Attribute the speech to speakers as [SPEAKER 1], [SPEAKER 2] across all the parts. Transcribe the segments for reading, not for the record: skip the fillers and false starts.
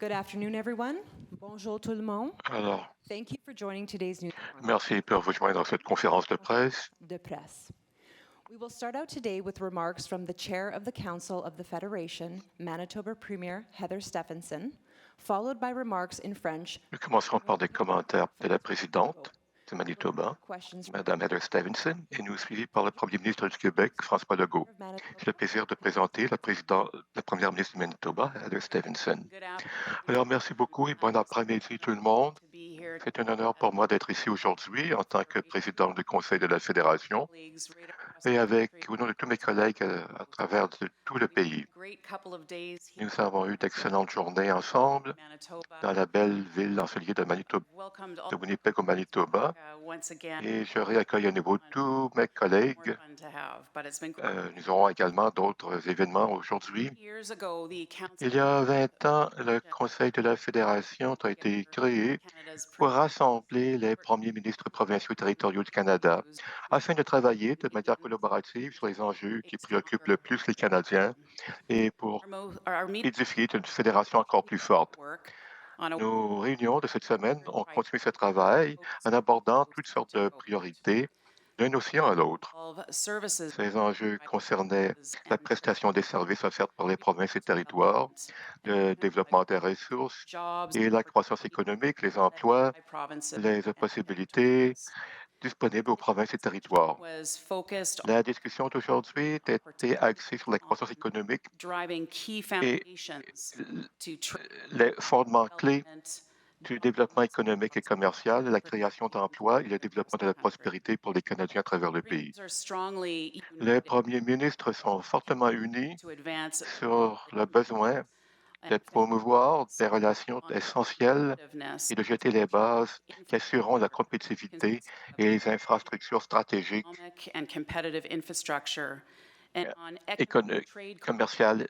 [SPEAKER 1] Good afternoon, everyone. Bonjour tout le monde.
[SPEAKER 2] Alors,
[SPEAKER 1] Thank you for joining today's news
[SPEAKER 2] merci pour vous joindre dans cette conférence de presse.
[SPEAKER 1] de presse. We will start out today with remarks from the Chair of the Council of the Federation, Manitoba Premier Heather Stephenson, followed by remarks in French.
[SPEAKER 2] Nous commencerons par des commentaires de la présidente du Manitoba,
[SPEAKER 1] Questions
[SPEAKER 2] Mme Heather Stevenson, et nous suivis par le Premier ministre du Québec, François Legault. J'ai le plaisir de présenter la Première ministre du Manitoba, Heather Stevenson. Alors, merci beaucoup et bon après-midi tout le monde. C'est un honneur pour moi d'être ici aujourd'hui en tant que président du Conseil de la Fédération et au nom de tous mes collègues à travers tout le pays. Nous avons eu d'excellentes journées ensemble dans la belle ville ensoleillée de Manitoba, de Winnipeg au Manitoba. Et je réaccueille à nouveau tous mes collègues. Nous aurons également d'autres événements aujourd'hui. Il y a 20 ans, le Conseil de la Fédération a été créé pour rassembler les premiers ministres provinciaux et territoriaux du Canada afin de travailler de manière collaborative sur les enjeux qui préoccupent le plus les Canadiens et pour édifier une fédération encore plus forte. Nos réunions de cette semaine ont continué ce travail en abordant toutes sortes de priorités d'un océan à l'autre. Ces enjeux concernaient la prestation des services offerts par les provinces et territoires, le développement des ressources et la croissance économique, les emplois, les possibilités disponibles aux provinces et territoires. La discussion d'aujourd'hui était axée sur la croissance économique et les fondements clés du développement économique et commercial, la création d'emplois et le développement de la prospérité pour les Canadiens à travers le pays. Les premiers ministres sont fortement unis sur le besoin de promouvoir des relations essentielles et de jeter les bases qui assureront la compétitivité et les infrastructures stratégiques, commerciales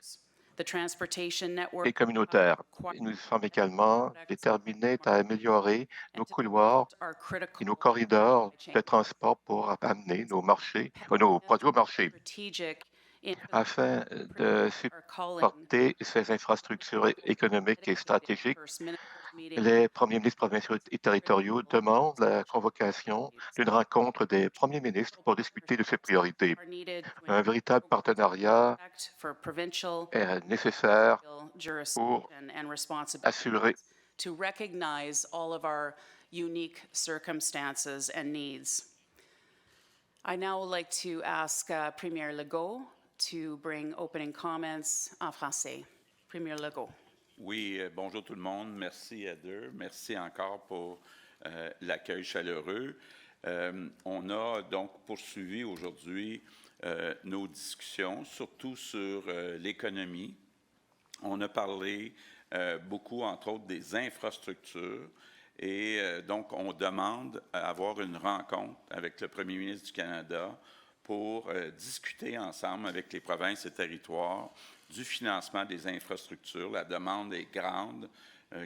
[SPEAKER 2] et communautaires. Nous sommes également déterminés à améliorer nos couloirs et nos corridors de transport pour amener nos produits au marché afin de supporter ces infrastructures économiques et stratégiques. Les premiers ministres provinciaux et territoriaux demandent la convocation d'une rencontre des premiers ministres pour discuter de ces priorités. Un véritable partenariat est nécessaire pour assurer
[SPEAKER 3] to recognize all of our unique circumstances and needs. I now would like to ask Premier Legault to bring opening comments en français. Premier Legault.
[SPEAKER 4] Oui, bonjour tout le monde. Merci Heather. Merci encore pour l'accueil chaleureux. On a donc poursuivi aujourd'hui nos discussions, surtout sur l'économie. On a parlé beaucoup, entre autres, des infrastructures. Et donc, on demande à avoir une rencontre avec le premier ministre du Canada pour discuter ensemble avec les provinces et territoires du financement des infrastructures. La demande est grande,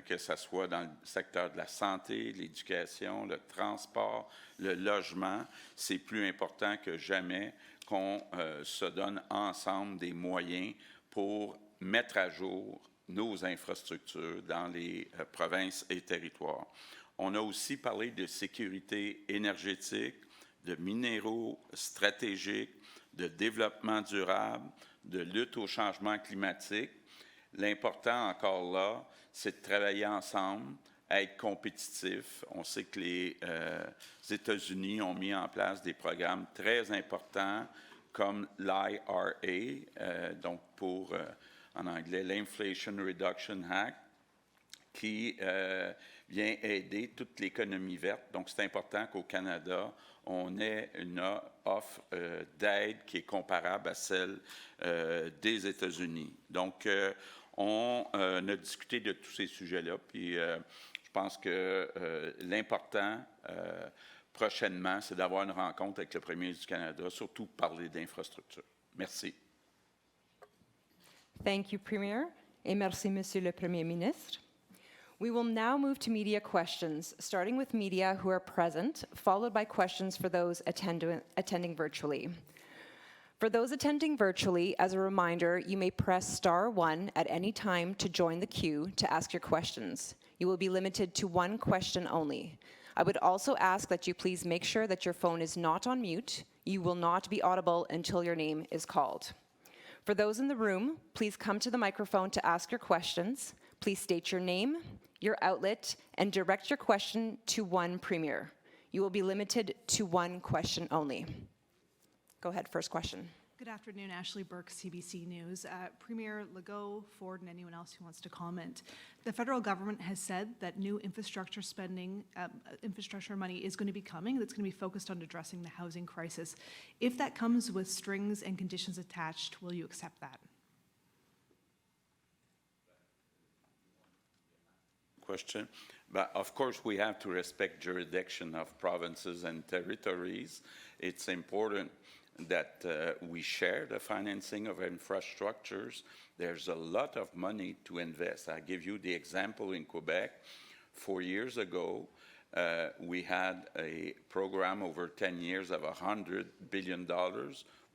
[SPEAKER 4] que ce soit dans le secteur de la santé, l'éducation, le transport, le logement. C'est plus important que jamais qu'on se donne ensemble des moyens pour mettre à jour nos infrastructures dans les provinces et territoires. On a aussi parlé de sécurité énergétique, de minéraux stratégiques, de développement durable, de lutte au changement climatique. L'important encore là, c'est de travailler ensemble, être compétitifs. On sait que les États-Unis ont mis en place des programmes très importants comme l'IRA, donc pour en anglais, l'Inflation Reduction Act, qui vient aider toute l'économie verte. Donc, c'est important qu'au Canada, on ait une offre d'aide qui est comparable à celle des États-Unis. Donc, on a discuté de tous ces sujets-là, puis je pense que l'important prochainement, c'est d'avoir une rencontre avec le premier ministre du Canada, surtout parler d'infrastructure. Merci.
[SPEAKER 1] Thank you, Premier, et merci, Monsieur le Premier ministre. We will now move to media questions, starting with media who are present, followed by questions for those attending virtually. For those attending virtually, as a reminder, you may press star 1 at any time to join the queue to ask your questions. You will be limited to one question only. I would also ask that you please make sure that your phone is not on mute. You will not be audible until your name is called. For those in the room, please come to the microphone to ask your questions. Please state your name, your outlet, and direct your question to one Premier. You will be limited to one question only. Go ahead, first question.
[SPEAKER 5] Good afternoon, Ashley Burke, CBC News. Premier Legault, Ford, and anyone else who wants to comment. The federal government has said that new infrastructure spending, infrastructure money is going to be coming. That's going to be focused on addressing the housing crisis. If that comes with strings and conditions attached, will you accept that?
[SPEAKER 4] Question. But of course, we have to respect jurisdiction of provinces and territories. It's important that we share the financing of infrastructures. There's a lot of money to invest. I give you the example in Quebec. 4 years ago, we had a program over 10 years of $100 billion.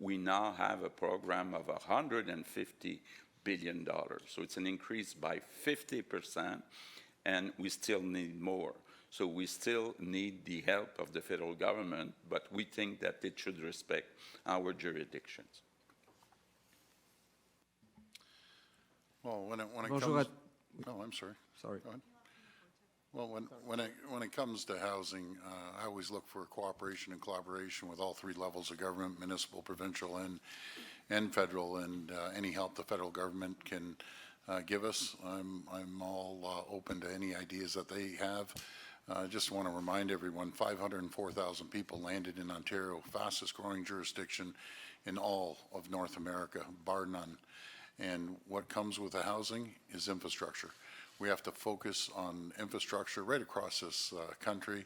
[SPEAKER 4] We now have a program of $150 billion. So it's an increase by 50%, and we still need more. So we still need the help of the federal government, but we think that it should respect our jurisdictions.
[SPEAKER 6] Well, when it
[SPEAKER 7] Bonjour
[SPEAKER 6] comes, oh, I'm sorry.
[SPEAKER 7] Sorry.
[SPEAKER 6] Go ahead. Well, when it comes to housing, I always look for cooperation and collaboration with all three levels of government, municipal, provincial, and federal, and any help the federal government can give us. I'm all open to any ideas that they have. I just want to remind everyone, 504,000 people landed in Ontario, fastest growing jurisdiction in all of North America, bar none. And what comes with the housing is infrastructure. We have to focus on infrastructure right across this country,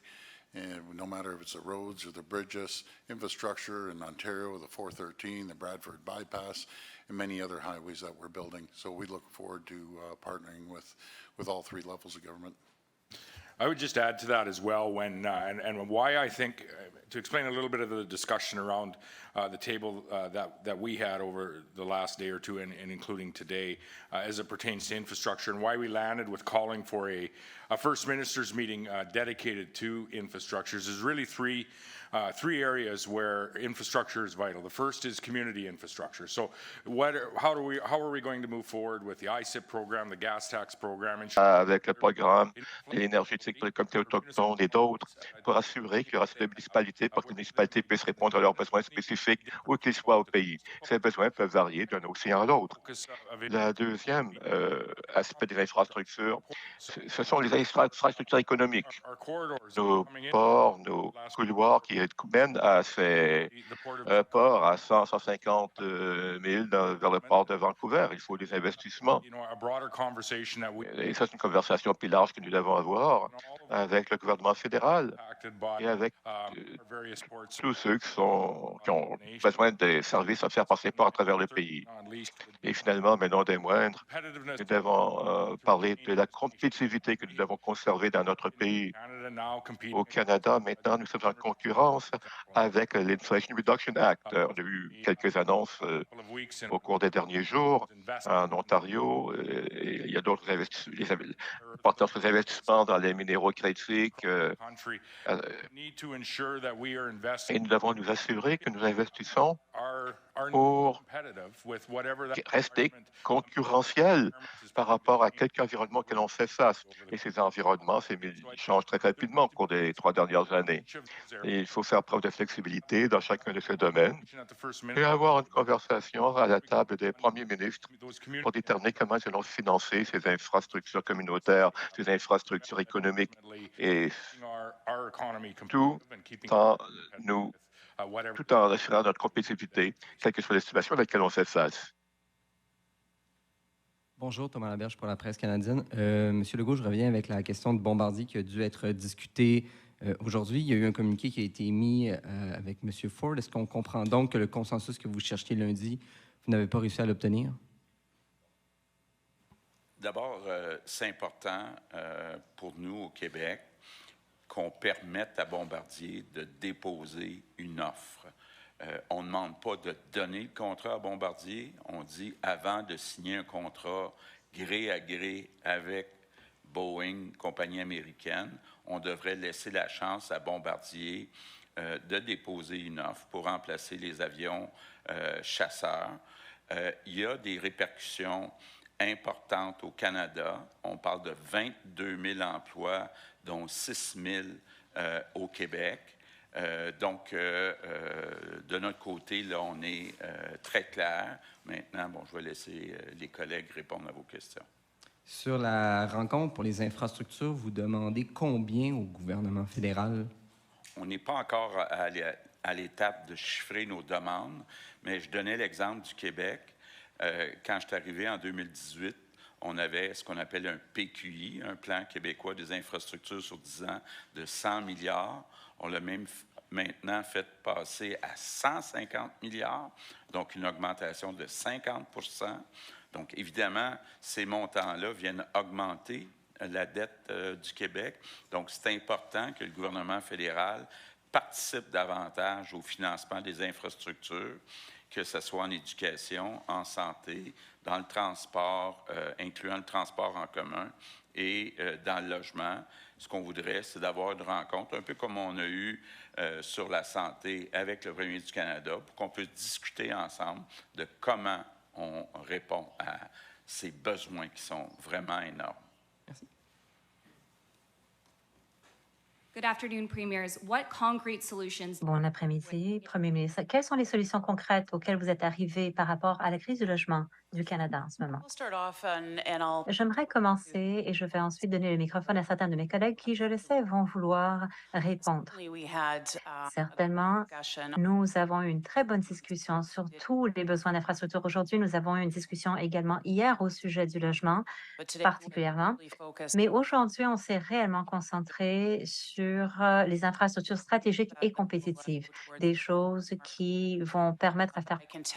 [SPEAKER 6] and no matter if it's the roads or the bridges, infrastructure in Ontario, the 413, the Bradford Bypass, and many other highways that we're building. So we look forward to partnering with all three levels of government.
[SPEAKER 7] I would just add to that as well, when and why I think, to explain a little bit of the discussion around the table that we had over the last day or two, and including today, as it pertains to infrastructure, and why we landed with calling for a First Minister's meeting dedicated to infrastructures, is really three areas where infrastructure is vital. The first is community infrastructure. So, how are we going to move forward with the ICIP program, the gas tax program,
[SPEAKER 2] avec le programme énergétique pour les communautés autochtones et d'autres, pour assurer qu'il y aura cette municipalité pour que les municipalités puissent répondre à leurs besoins spécifiques où qu'ils soient au pays. Ces besoins peuvent varier d'un océan à l'autre. Le deuxième aspect des infrastructures, ce sont les infrastructures économiques. Nos ports, nos couloirs qui mènent à ces ports à 150 000 vers le port de Vancouver. Il faut des investissements. Et ça, c'est une conversation plus large que nous devons avoir avec le gouvernement fédéral et avec tous ceux qui ont besoin des services à faire passer par à travers le pays. Et finalement, mais non des moindres, nous devons parler de la compétitivité que nous devons conserver dans notre pays. Au Canada, maintenant, nous sommes en concurrence avec l'Inflation Reduction Act. On a eu quelques annonces au cours des derniers jours en Ontario. Et il y a d'autres investissements dans les minéraux critiques. Et nous devons nous assurer que nous investissons pour rester concurrentiels par rapport à quelque environnement que l'on fait face. Et ces environnements, ils changent très rapidement au cours des 3 dernières années. Et il faut faire preuve de flexibilité dans chacun de ces domaines et avoir une conversation à la table des premiers ministres pour déterminer comment nous allons financer ces infrastructures communautaires, ces infrastructures économiques, et tout en assurant notre compétitivité, quelle que soit la situation à laquelle on fait face.
[SPEAKER 8] Bonjour, Thomas Laberge pour la presse canadienne. Monsieur Legault, je reviens avec la question de Bombardier qui a dû être discutée aujourd'hui. Il y a eu un communiqué qui a été émis avec Monsieur Ford. Est-ce qu'on comprend donc que le consensus que vous cherchiez lundi, vous n'avez pas réussi à l'obtenir?
[SPEAKER 4] D'abord, c'est important pour nous au Québec qu'on permette à Bombardier de déposer une offre. On ne demande pas de donner le contrat à Bombardier. On dit avant de signer un contrat gré à gré avec Boeing, compagnie américaine, on devrait laisser la chance à Bombardier de déposer une offre pour remplacer les avions chasseurs. Il y a des répercussions importantes au Canada. On parle de 22 000 emplois, dont 6 000 au Québec. Donc, de notre côté, là, on est très clair. Maintenant, bon, je vais laisser les collègues répondre à vos questions.
[SPEAKER 8] Sur la rencontre pour les infrastructures, vous demandez combien au gouvernement fédéral?
[SPEAKER 4] On n'est pas encore à l'étape de chiffrer nos demandes, mais je donnais l'exemple du Québec. Quand je suis arrivé en 2018, on avait ce qu'on appelle un PQI, un plan québécois des infrastructures sur 10 ans de 100 milliards. On l'a même maintenant fait passer à 150 milliards, donc une augmentation de 50 %. Donc, évidemment, ces montants-là viennent augmenter la dette du Québec. Donc, c'est important que le gouvernement fédéral participe davantage au financement des infrastructures, que ce soit en éducation, en santé, dans le transport, incluant le transport en commun, et dans le logement. Ce qu'on voudrait, c'est d'avoir une rencontre, un peu comme on a eu sur la santé avec le premier du Canada, pour qu'on puisse discuter ensemble de comment on répond à ces besoins qui sont vraiment énormes.
[SPEAKER 9] Good afternoon, Premiers. What concrete solutions?
[SPEAKER 10] Bon après-midi, Premier ministre. Quelles sont les solutions concrètes auxquelles vous êtes arrivé par rapport à la crise du logement du Canada en ce moment?
[SPEAKER 3] I'll start off and I'll
[SPEAKER 10] J'aimerais commencer et je vais ensuite donner le microphone à certains de mes collègues qui, je le sais, vont vouloir répondre.
[SPEAKER 3] we had
[SPEAKER 10] Certainement,
[SPEAKER 3] discussion
[SPEAKER 10] nous avons eu une très bonne discussion sur tous les besoins d'infrastructure aujourd'hui. Nous avons eu une discussion également hier au sujet du logement,
[SPEAKER 3] but today
[SPEAKER 10] particulièrement.
[SPEAKER 3] really focused
[SPEAKER 10] Mais aujourd'hui, on s'est réellement concentré sur les infrastructures stratégiques et compétitives, des choses qui vont permettre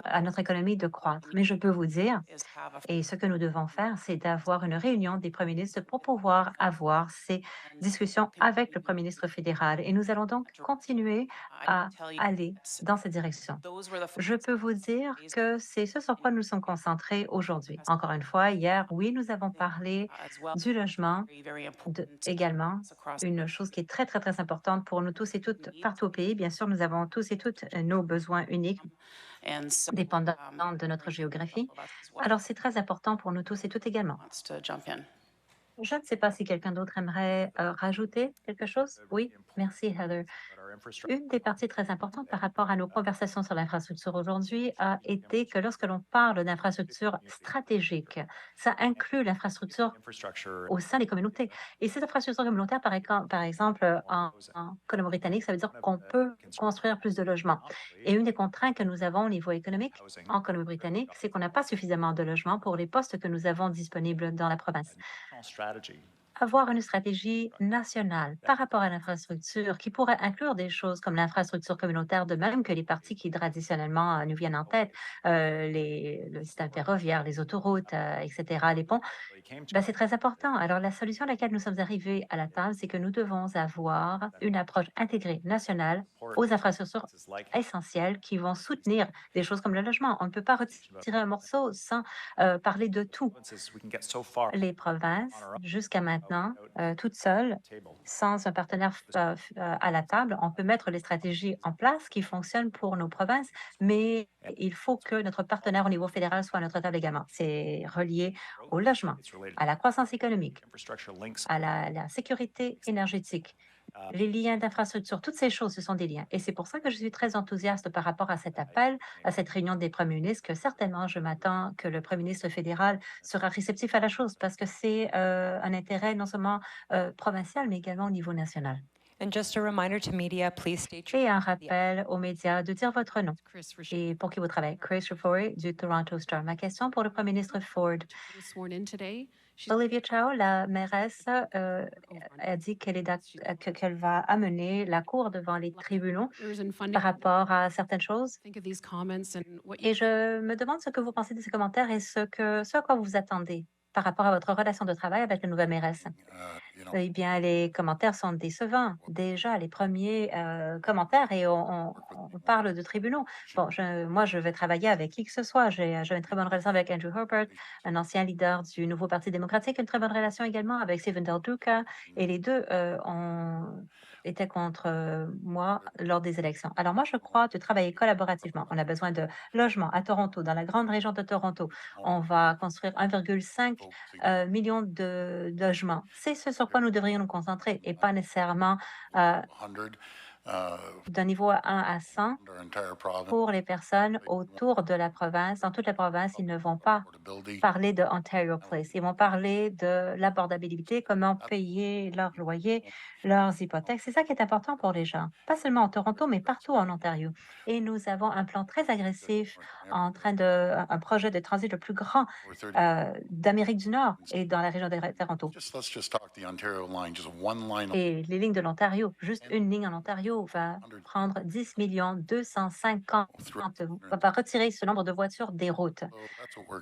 [SPEAKER 10] à notre économie de croître. Mais je peux vous dire,
[SPEAKER 3] is have a
[SPEAKER 10] et ce que nous devons faire, c'est d'avoir une réunion des premiers ministres pour pouvoir avoir ces discussions avec le premier ministre fédéral. Et nous allons donc continuer à aller dans cette direction.
[SPEAKER 3] those were the
[SPEAKER 10] Je peux vous dire que c'est ce sur quoi nous sommes concentrés aujourd'hui. Encore une fois, hier, oui, nous avons parlé
[SPEAKER 3] as well
[SPEAKER 10] du logement,
[SPEAKER 3] very important
[SPEAKER 10] également
[SPEAKER 3] across
[SPEAKER 10] une chose qui est très, très, très importante pour nous tous et toutes partout au pays. Bien sûr, nous avons tous et toutes nos besoins uniques,
[SPEAKER 3] and so
[SPEAKER 10] dépendant de notre géographie. Alors, c'est très important pour nous tous et toutes également.
[SPEAKER 3] wants to jump in.
[SPEAKER 10] Je ne sais pas si quelqu'un d'autre aimerait rajouter quelque chose. Oui, merci Heather. Une des parties très importantes par rapport à nos conversations sur l'infrastructure aujourd'hui a été que lorsque l'on parle d'infrastructure stratégique, ça inclut l'infrastructure au sein des communautés. Et cette infrastructure communautaire, par exemple, en Colombie-Britannique, ça veut dire qu'on peut construire plus de logements. Et une des contraintes que nous avons au niveau économique en Colombie-Britannique, c'est qu'on n'a pas suffisamment de logements pour les postes que nous avons disponibles dans la province. Avoir une stratégie nationale par rapport à l'infrastructure qui pourrait inclure des choses comme l'infrastructure communautaire, de même que les parties qui traditionnellement nous viennent en tête, le système ferroviaire, les autoroutes, etc., les ponts, ben, c'est très important. Alors, la solution à laquelle nous sommes arrivés à la table, c'est que nous devons avoir une approche intégrée nationale aux infrastructures essentielles qui vont soutenir des choses comme le logement. On ne peut pas retirer un morceau sans parler de tout. Les provinces, jusqu'à maintenant, toutes seules, sans un partenaire à la table, on peut mettre les stratégies en place qui fonctionnent pour nos provinces, mais il faut que notre partenaire au niveau fédéral soit à notre table également. C'est relié au logement, à la croissance économique, à la sécurité énergétique, les liens d'infrastructure, toutes ces choses, ce sont des liens. Et c'est pour ça que je suis très enthousiaste par rapport à cet appel, à cette réunion des premiers ministres, que certainement je m'attends que le premier ministre fédéral sera réceptif à la chose parce que c'est un intérêt non seulement provincial, mais également au niveau national.
[SPEAKER 1] And just a reminder to media, please state your
[SPEAKER 10] Et un rappel aux médias de dire votre nom et pour qui vous travaillez. Chris Ruffori du Toronto Star. Ma question pour le premier ministre Ford. Olivia Chow, la mairesse, a dit qu'elle va amener la Cour devant les tribunaux par rapport à certaines choses. Et je me demande ce que vous pensez de ces commentaires et ce à quoi vous vous attendez par rapport à votre relation de travail avec la nouvelle mairesse. Eh bien, les commentaires sont décevants. Déjà, les premiers commentaires, et on parle de tribunaux. Bon, moi, je vais travailler avec qui que ce soit. J'ai une très bonne relation avec Andrew Herbert, un ancien leader du Nouveau Parti démocratique, une très bonne relation également avec Stephen Del Duca, et les deux étaient contre moi lors des élections. Alors moi, je crois de travailler collaborativement. On a besoin de logements à Toronto, dans la grande région de Toronto. On va construire 1,5 million de logements. C'est ce sur quoi nous devrions nous concentrer et pas nécessairement d'un niveau 1 à 100 pour les personnes autour de la province. Dans toute la province, ils ne vont pas parler de Ontario Place. Ils vont parler de l'abordabilité, comment payer leurs loyers, leurs hypothèques. C'est ça qui est important pour les gens, pas seulement en Toronto, mais partout en Ontario. Et nous avons un plan très agressif un projet de transit le plus grand d'Amérique du Nord et dans la région de Toronto. Et les lignes de l'Ontario, juste une ligne en Ontario va prendre 10 250, va retirer ce nombre de voitures des routes,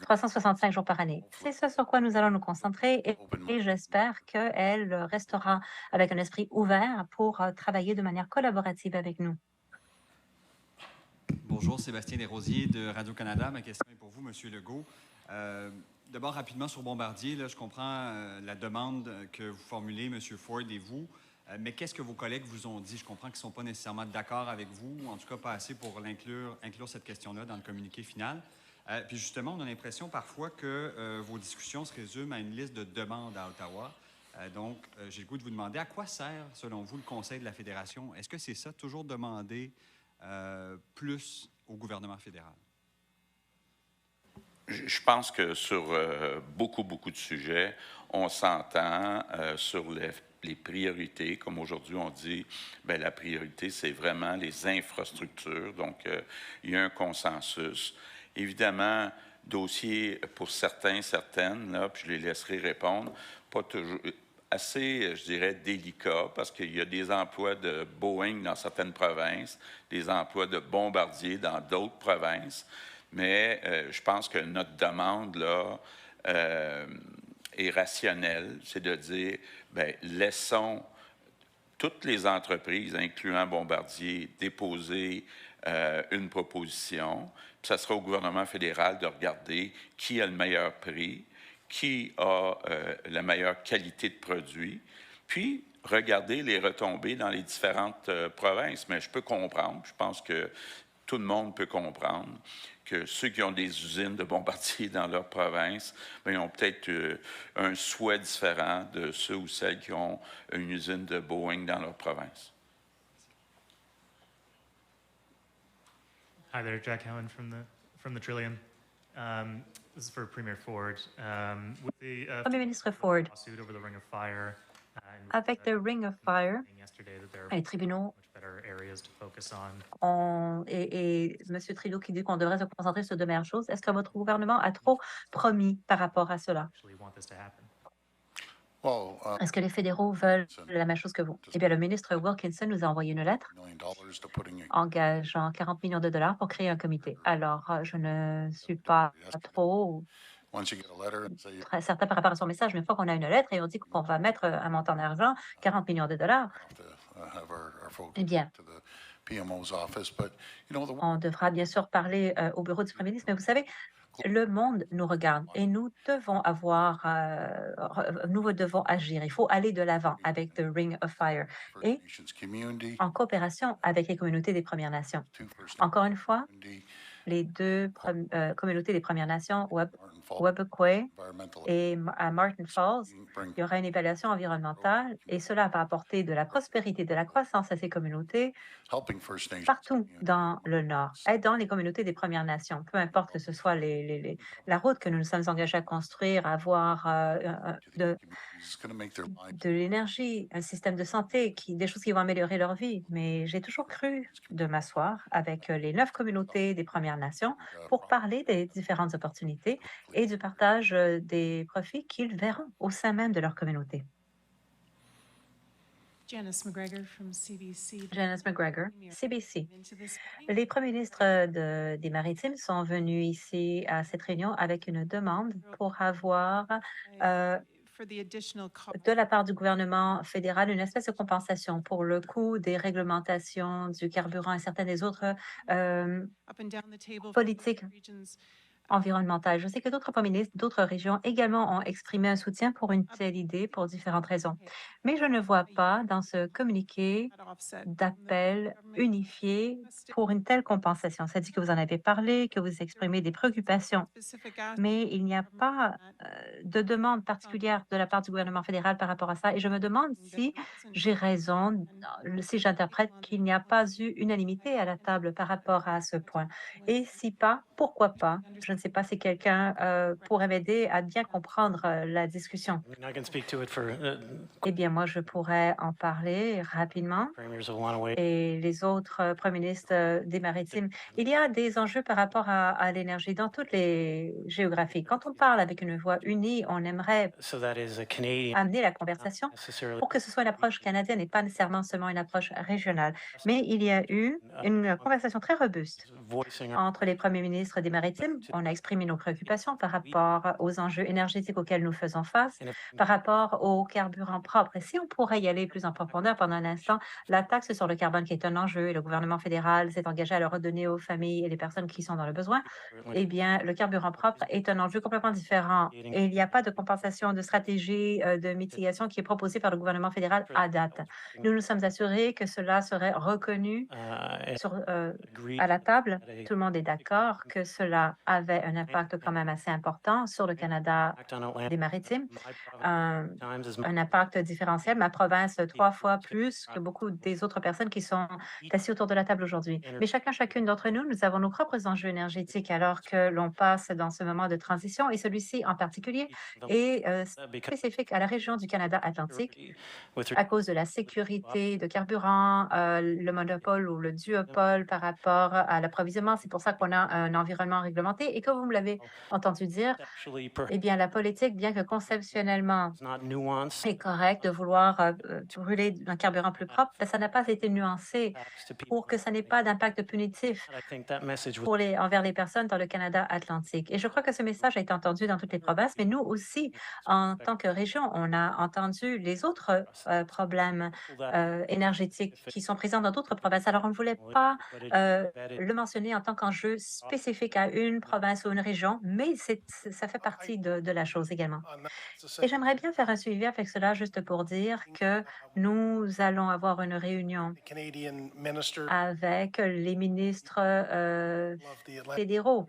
[SPEAKER 10] 365 jours par année. C'est ce sur quoi nous allons nous concentrer et j'espère qu'elle restera avec un esprit ouvert pour travailler de manière collaborative avec nous.
[SPEAKER 11] Bonjour, Sébastien Desrosiers de Radio-Canada. Ma question est pour vous, Monsieur Legault. D'abord, rapidement sur Bombardier, là, je comprends la demande que vous formulez, M. Ford et vous, mais qu'est-ce que vos collègues vous ont dit? Je comprends qu'ils ne sont pas nécessairement d'accord avec vous, ou en tout cas pas assez pour inclure cette question-là dans le communiqué final. Puis justement, on a l'impression parfois que vos discussions se résument à une liste de demandes à Ottawa. Donc, j'ai le goût de vous demander à quoi sert, selon vous, le Conseil de la Fédération? Est-ce que c'est ça, toujours demander plus au gouvernement fédéral?
[SPEAKER 4] Je pense que sur beaucoup de sujets, on s'entend sur les priorités. Comme aujourd'hui, on dit, bien, la priorité, c'est vraiment les infrastructures. Donc, il y a un consensus. Évidemment, dossier pour certaines, là, puis je les laisserai répondre, pas toujours assez, je dirais, délicat, parce qu'il y a des emplois de Boeing dans certaines provinces, des emplois de Bombardier dans d'autres provinces. Mais je pense que notre demande, là, est rationnelle. C'est de dire, bien, laissons toutes les entreprises, incluant Bombardier, déposer une proposition. Puis ça sera au gouvernement fédéral de regarder qui a le meilleur prix, qui a la meilleure qualité de produit, puis regarder les retombées dans les différentes provinces. Mais je peux comprendre, je pense que tout le monde peut comprendre que ceux qui ont des usines de Bombardier dans leur province, bien, ils ont peut-être un souhait différent de ceux ou celles qui ont une usine de Boeing dans leur province.
[SPEAKER 12] Hi there, Jack Allen from the Trillium. This is for Premier Ford. With the
[SPEAKER 10] Premier ministre Ford,
[SPEAKER 12] lawsuit over the Ring of Fire,
[SPEAKER 10] avec le Ring of Fire,
[SPEAKER 12] yesterday that there are
[SPEAKER 10] les tribunaux
[SPEAKER 12] much better areas to focus on.
[SPEAKER 10] et M. Trudeau qui dit qu'on devrait se concentrer sur de meilleures choses. Est-ce que votre gouvernement a trop promis par rapport à cela?
[SPEAKER 12] Actually want this to happen.
[SPEAKER 10] Est-ce que les fédéraux veulent la même chose que vous? Eh bien, le ministre Wilkinson nous a envoyé une lettre engageant 40 millions de dollars pour créer un comité. Alors, je ne suis pas trop très certain par rapport à son message, mais une fois qu'on a une lettre et on dit qu'on va mettre un montant d'argent, 40 millions de dollars, eh bien, on devra bien sûr parler au bureau du Premier ministre, mais vous savez, le monde nous regarde et nous devons agir. Il faut aller de l'avant avec The Ring of Fire et en coopération avec les communautés des Premières Nations. Encore une fois, les deux communautés des Premières Nations, Webequie et à Martin Falls, il y aura une évaluation environnementale et cela va apporter de la prospérité, de la croissance à ces communautés partout dans le Nord, aidant les communautés des Premières Nations, peu importe que ce soit la route que nous nous sommes engagés à construire, avoir de l'énergie, un système de santé, des choses qui vont améliorer leur vie. Mais j'ai toujours cru de m'asseoir avec les 9 communautés des Premières Nations pour parler des différentes opportunités et du partage des profits qu'ils verront au sein même de leur communauté.
[SPEAKER 5] Janice McGregor from CBC.
[SPEAKER 10] Janice McGregor, CBC. Les premiers ministres des Maritimes sont venus ici à cette réunion avec une demande pour avoir de la part du gouvernement fédéral une espèce de compensation pour le coût des réglementations du carburant et certaines des autres politiques environnementales. Je sais que d'autres premiers ministres d'autres régions également ont exprimé un soutien pour une telle idée pour différentes raisons. Mais je ne vois pas dans ce communiqué d'appel unifié pour une telle compensation. Ça dit que vous en avez parlé, que vous exprimez des préoccupations, mais il n'y a pas de demande particulière de la part du gouvernement fédéral par rapport à ça. Et je me demande si j'ai raison, si j'interprète qu'il n'y a pas eu unanimité à la table par rapport à ce point. Et si pas, pourquoi pas? Je ne sais pas si quelqu'un pourrait m'aider à bien comprendre la discussion. Eh bien, moi, je pourrais en parler rapidement. Et les autres premiers ministres des Maritimes, il y a des enjeux par rapport à l'énergie dans toutes les géographies. Quand on parle avec une voix unie, on aimerait amener la conversation pour que ce soit une approche canadienne et pas nécessairement seulement une approche régionale. Mais il y a eu une conversation très robuste entre les premiers ministres des Maritimes. On a exprimé nos préoccupations par rapport aux enjeux énergétiques auxquels nous faisons face, par rapport aux carburants propres. Et si on pourrait y aller plus en profondeur pendant un instant, la taxe sur le carbone qui est un enjeu et le gouvernement fédéral s'est engagé à le redonner aux familles et les personnes qui sont dans le besoin, eh bien, le carburant propre est un enjeu complètement différent. Et il n'y a pas de compensation de stratégie de mitigation qui est proposée par le gouvernement fédéral à date. Nous nous sommes assurés que cela serait reconnu à la table. Tout le monde est d'accord que cela avait un impact quand même assez important sur le Canada des Maritimes, un impact différentiel. Ma province, 3 fois plus que beaucoup des autres personnes qui sont assises autour de la table aujourd'hui. Mais chacune d'entre nous, nous avons nos propres enjeux énergétiques alors que l'on passe dans ce moment de transition et celui-ci en particulier est spécifique à la région du Canada Atlantique à cause de la sécurité de carburant, le monopole ou le duopole par rapport à l'approvisionnement. C'est pour ça qu'on a un environnement réglementé et que vous me l'avez entendu dire, eh bien, la politique, bien que conceptuellement est correcte de vouloir brûler un carburant plus propre, ben, ça n'a pas été nuancé pour que ça n'ait pas d'impact punitif envers les personnes dans le Canada Atlantique. Et je crois que ce message a été entendu dans toutes les provinces, mais nous aussi, en tant que région, on a entendu les autres problèmes énergétiques qui sont présents dans d'autres provinces. Alors, on ne voulait pas le mentionner en tant qu'enjeu spécifique à une province ou une région, mais ça fait partie de la chose également. Et j'aimerais bien faire un suivi avec cela, juste pour dire que nous allons avoir une réunion avec les ministres fédéraux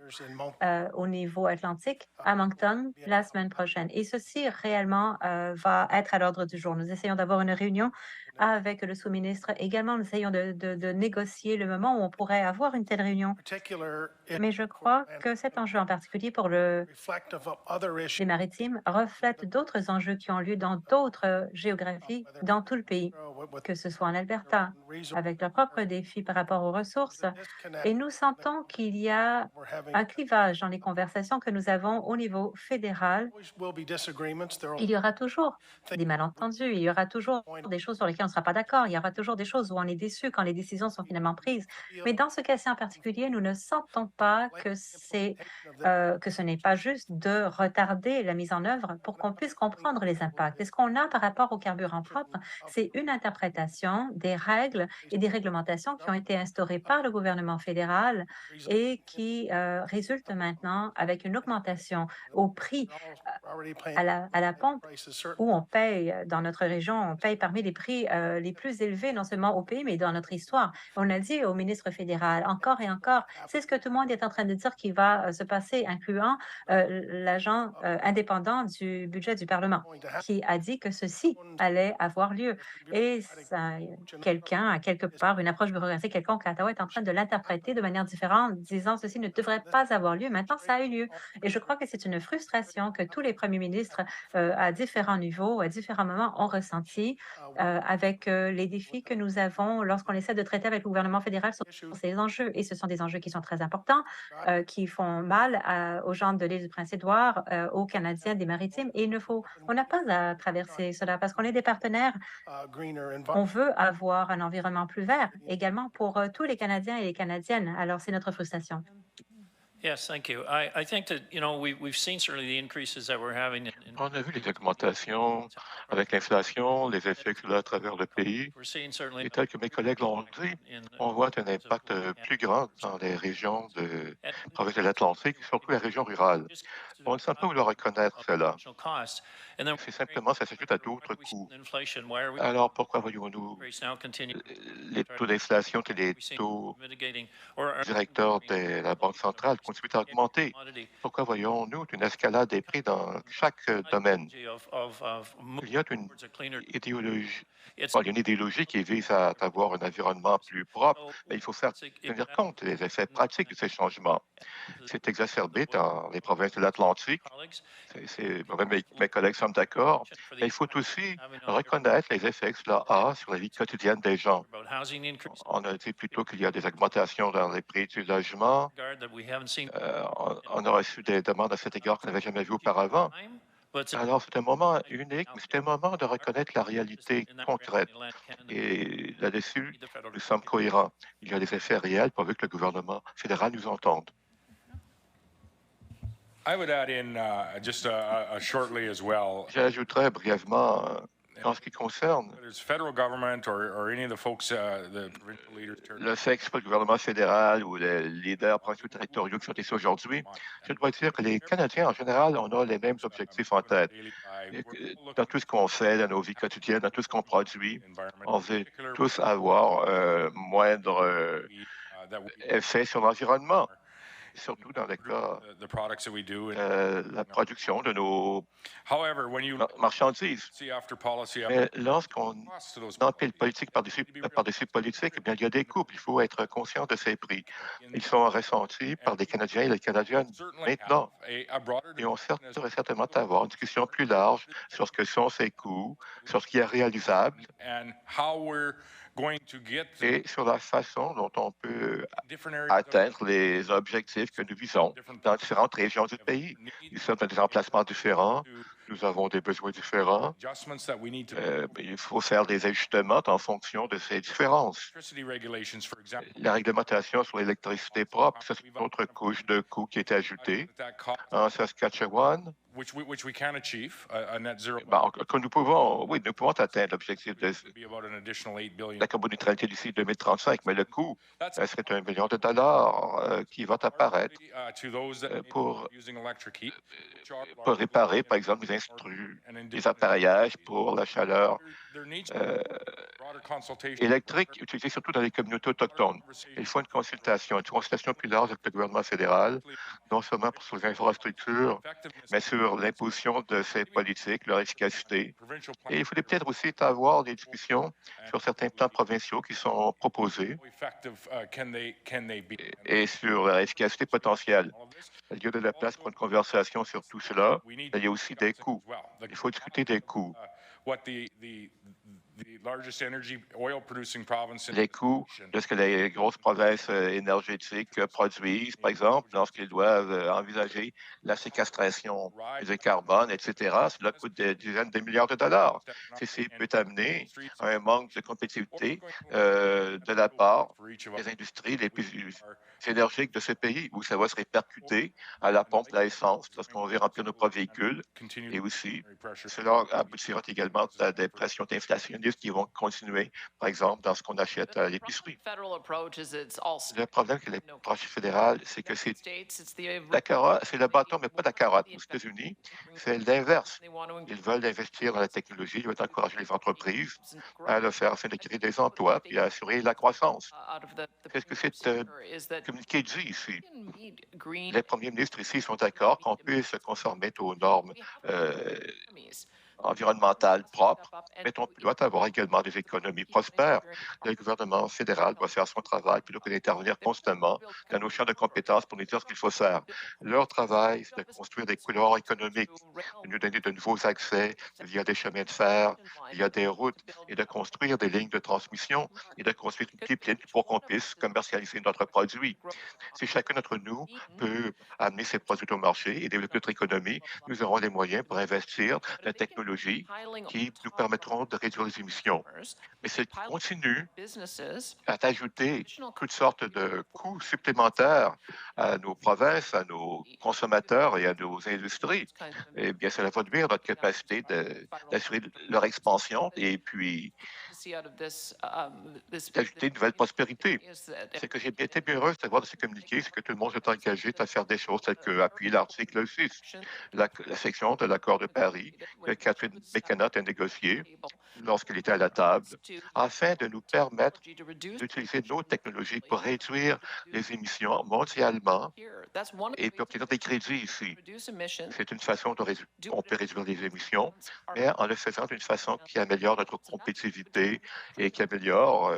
[SPEAKER 10] au niveau atlantique à Moncton la semaine prochaine. Et ceci réellement va être à l'ordre du jour. Nous essayons d'avoir une réunion avec le sous-ministre. Également, nous essayons de négocier le moment où on pourrait avoir une telle réunion. Mais je crois que cet enjeu en particulier pour les maritimes reflète d'autres enjeux qui ont lieu dans d'autres géographies dans tout le pays, que ce soit en Alberta, avec leurs propres défis par rapport aux ressources. Et nous sentons qu'il y a un clivage dans les conversations que nous avons au niveau fédéral. Il y aura toujours des malentendus, il y aura toujours des choses sur lesquelles on ne sera pas d'accord, il y aura toujours des choses où on est déçu quand les décisions sont finalement prises. Mais dans ce cas-ci en particulier, nous ne sentons pas que ce n'est pas juste de retarder la mise en œuvre pour qu'on puisse comprendre les impacts. Et ce qu'on a par rapport au carburant propre, c'est une interprétation des règles et des réglementations qui ont été instaurées par le gouvernement fédéral et qui résultent maintenant avec une augmentation au prix à la pompe où on paye dans notre région, on paye parmi les prix les plus élevés, non seulement au pays, mais dans notre histoire. On a dit au ministre fédéral encore et encore, c'est ce que tout le monde est en train de dire qui va se passer, incluant l'agent indépendant du budget du Parlement, qui a dit que ceci allait avoir lieu. Et quelqu'un, à quelque part, une approche bureaucratique quelconque à Ottawa est en train de l'interpréter de manière différente, disant ceci ne devrait pas avoir lieu. Maintenant, ça a eu lieu. Et je crois que c'est une frustration que tous les premiers ministres à différents niveaux, à différents moments, ont ressenti avec les défis que nous avons lorsqu'on essaie de traiter avec le gouvernement fédéral sur ces enjeux. Et ce sont des enjeux qui sont très importants, qui font mal aux gens de l'île du Prince-Édouard, aux Canadiens des Maritimes. Et on n'a pas à traverser cela parce qu'on est des partenaires. On veut avoir un environnement plus vert également pour tous les Canadiens et les Canadiennes. Alors, c'est notre frustration.
[SPEAKER 13] Yes, thank you. I think that, we've seen certainly the increases that we're having
[SPEAKER 2] On a vu les augmentations avec l'inflation, les effets que cela a à travers le pays.
[SPEAKER 13] we're seeing certainly
[SPEAKER 2] Et tel que mes collègues l'ont dit, on voit un impact plus grand dans les régions de province de l'Atlantique, surtout les régions rurales. On ne sent pas où le reconnaître, cela.
[SPEAKER 13] cost. And then
[SPEAKER 2] C'est simplement, ça s'ajoute à d'autres coûts.
[SPEAKER 13] inflation, why are we
[SPEAKER 2] Alors, pourquoi voyons-nous
[SPEAKER 13] rates now continue
[SPEAKER 2] les taux d'inflation et les taux
[SPEAKER 13] mitigating or are
[SPEAKER 2] directeurs de la Banque centrale continuent à augmenter? Pourquoi voyons-nous une escalade des prix dans chaque domaine?
[SPEAKER 13] of
[SPEAKER 2] Il y a une
[SPEAKER 13] towards a cleaner
[SPEAKER 2] idéologie.
[SPEAKER 13] it's
[SPEAKER 2] Bon, il y a une idéologie qui vise à avoir un environnement plus propre, mais il faut faire tenir compte des effets pratiques de ces changements. C'est exacerbé dans les provinces de l'Atlantique.
[SPEAKER 13] colleagues
[SPEAKER 2] Mes collègues sont d'accord. Mais il faut aussi reconnaître les effets que cela a sur la vie quotidienne des gens.
[SPEAKER 13] about housing increase
[SPEAKER 2] On a dit plutôt qu'il y a des augmentations dans les prix du logement.
[SPEAKER 13] that we haven't seen
[SPEAKER 2] On a reçu des demandes à cet égard qu'on n'avait jamais vues auparavant.
[SPEAKER 13] time, but
[SPEAKER 2] Alors, c'est un moment unique, mais c'est un moment de reconnaître la réalité concrète. Et là-dessus, nous sommes cohérents. Il y a des effets réels pourvu que le gouvernement fédéral nous entende.
[SPEAKER 7] I would add in just shortly as well.
[SPEAKER 2] J'ajouterais brièvement, en ce qui concerne
[SPEAKER 7] Whether it's federal government or any of the folks, the provincial leaders,
[SPEAKER 2] le fait que ce soit le gouvernement fédéral ou les leaders provinciaux territoriaux qui sont ici aujourd'hui, je dois dire que les Canadiens, en général, on a les mêmes objectifs en tête. Et dans tout ce qu'on fait, dans nos vies quotidiennes, dans tout ce qu'on produit, on veut tous avoir un moindre effet sur l'environnement, surtout dans le cas
[SPEAKER 7] the products that we do.
[SPEAKER 2] de la production de nos
[SPEAKER 7] However, when you
[SPEAKER 2] marchandises.
[SPEAKER 7] see after policy,
[SPEAKER 2] Mais lorsqu'on
[SPEAKER 7] cost to those
[SPEAKER 2] empile politique par-dessus politique, eh bien, il y a des coûts. Il faut être conscient de ces prix. Ils sont ressentis par des Canadiens et des Canadiennes maintenant.
[SPEAKER 7] a broader
[SPEAKER 2] Et on devrait certainement avoir une discussion plus large sur ce que sont ces coûts, sur ce qui est réalisable
[SPEAKER 7] and how we're going to get
[SPEAKER 2] et sur la façon dont on peut
[SPEAKER 7] different areas
[SPEAKER 2] atteindre les objectifs que nous visons dans différentes régions du pays. Nous sommes dans des emplacements différents, nous avons des besoins différents.
[SPEAKER 7] adjustments that we need to
[SPEAKER 2] Il faut faire des ajustements en fonction de ces différences.
[SPEAKER 7] electricity regulations, for example.
[SPEAKER 2] La réglementation sur l'électricité propre, ça, c'est une autre couche de coûts qui est ajoutée.
[SPEAKER 7] That cost,
[SPEAKER 2] En Saskatchewan,
[SPEAKER 7] which we can achieve a net zero.
[SPEAKER 2] que nous pouvons atteindre l'objectif de
[SPEAKER 7] Would be about an additional $8 billion.
[SPEAKER 2] la carboneutralité d'ici 2035, mais le coût
[SPEAKER 7] That's
[SPEAKER 2] serait $1 million qui va apparaître
[SPEAKER 7] to those that
[SPEAKER 2] pour
[SPEAKER 7] using electric heat, which are
[SPEAKER 2] pour réparer, par exemple, les appareillages pour la chaleur
[SPEAKER 7] there needs to be broader consultation.
[SPEAKER 2] électrique utilisée surtout dans les communautés autochtones. Il faut une consultation plus large avec le gouvernement fédéral, non seulement pour les infrastructures, mais sur l'imposition de ces politiques, leur efficacité.
[SPEAKER 7] Provincial
[SPEAKER 2] Et il faudrait peut-être aussi avoir des discussions sur certains plans provinciaux qui sont proposés
[SPEAKER 7] how effective can they be?
[SPEAKER 2] et sur leur efficacité potentielle.
[SPEAKER 7] All of this,
[SPEAKER 2] Il y a de la place pour une conversation sur tout cela.
[SPEAKER 7] we need
[SPEAKER 2] Il y a aussi des coûts.
[SPEAKER 7] as well.
[SPEAKER 2] Il faut discuter des coûts.
[SPEAKER 7] What the largest energy oil producing province in
[SPEAKER 2] Les coûts de ce que les grosses provinces énergétiques produisent, par exemple, lorsqu'ils doivent envisager la séquestration du carbone, etc. Cela coûte des dizaines de milliards de dollars. Ceci peut amener à un manque de compétitivité de la part
[SPEAKER 7] for each of us
[SPEAKER 2] des industries les plus énergiques de ce pays, où ça va se répercuter à la pompe à essence lorsqu'on veut remplir nos propres véhicules.
[SPEAKER 7] continue
[SPEAKER 2] Et aussi,
[SPEAKER 7] pressure.
[SPEAKER 2] cela aboutira également à des pressions inflationnistes qui vont continuer, par exemple, dans ce qu'on achète à l'épicerie. Le problème que l'approche fédérale, c'est que c'est la carotte, c'est le bâton, mais pas la carotte. Aux États-Unis, c'est l'inverse. Ils veulent investir dans la technologie, ils veulent encourager les entreprises à le faire afin de créer des emplois et à assurer la croissance. Qu'est-ce que c'est communiqué dit ici? Les premiers ministres ici sont d'accord qu'on puisse se conformer aux normes environnementales propres, mais on doit avoir également des économies prospères. Le gouvernement fédéral doit faire son travail plutôt que d'intervenir constamment dans nos champs de compétences pour nous dire ce qu'il faut faire. Leur travail, c'est de construire des couloirs économiques, de nous donner de nouveaux accès via des chemins de fer, via des routes, et de construire des lignes de transmission et de construire une pipeline pour qu'on puisse commercialiser notre produit. Si chacun d'entre nous peut amener ses produits au marché et développer notre économie, nous aurons les moyens pour investir dans la technologie technologies qui nous permettront de réduire les émissions. Mais si elles continuent à ajouter toutes sortes de coûts supplémentaires à nos provinces, à nos consommateurs et à nos industries, eh bien, cela va nuire notre capacité d'assurer leur expansion et puis d'ajouter une nouvelle prospérité. Ce que j'ai été bien heureux de voir de ce communiqué, c'est que tout le monde s'est engagé à faire des choses telles qu'appuyer l'article 6, la section de l'accord de Paris que Catherine McKenna a négocié lorsqu'elle était à la table, afin de nous permettre d'utiliser nos technologies pour réduire les émissions mondialement et puis obtenir des crédits ici. C'est une façon dont on peut réduire les émissions, mais en le faisant d'une façon qui améliore notre compétitivité et qui améliore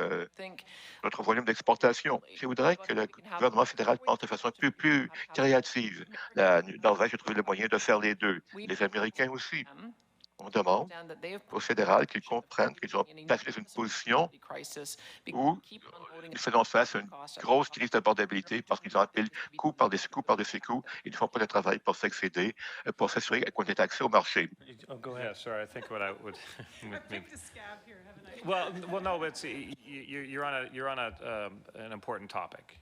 [SPEAKER 2] notre volume d'exportation. Je voudrais que le gouvernement fédéral pense de façon un peu plus créative. La Norvège a trouvé le moyen de faire les deux. Les Américains aussi. On demande au fédéral qu'ils comprennent qu'ils ont placé dans une position où ils faisons face à une grosse crise d'abordabilité parce qu'ils empilent coup par-dessus coup par-dessus coup. Ils ne font pas le travail pour s'excéder, pour s'assurer qu'on ait accès au marché.
[SPEAKER 14] Oh, go ahead. Sorry, I think what I would. Well, no, but you're on an important topic.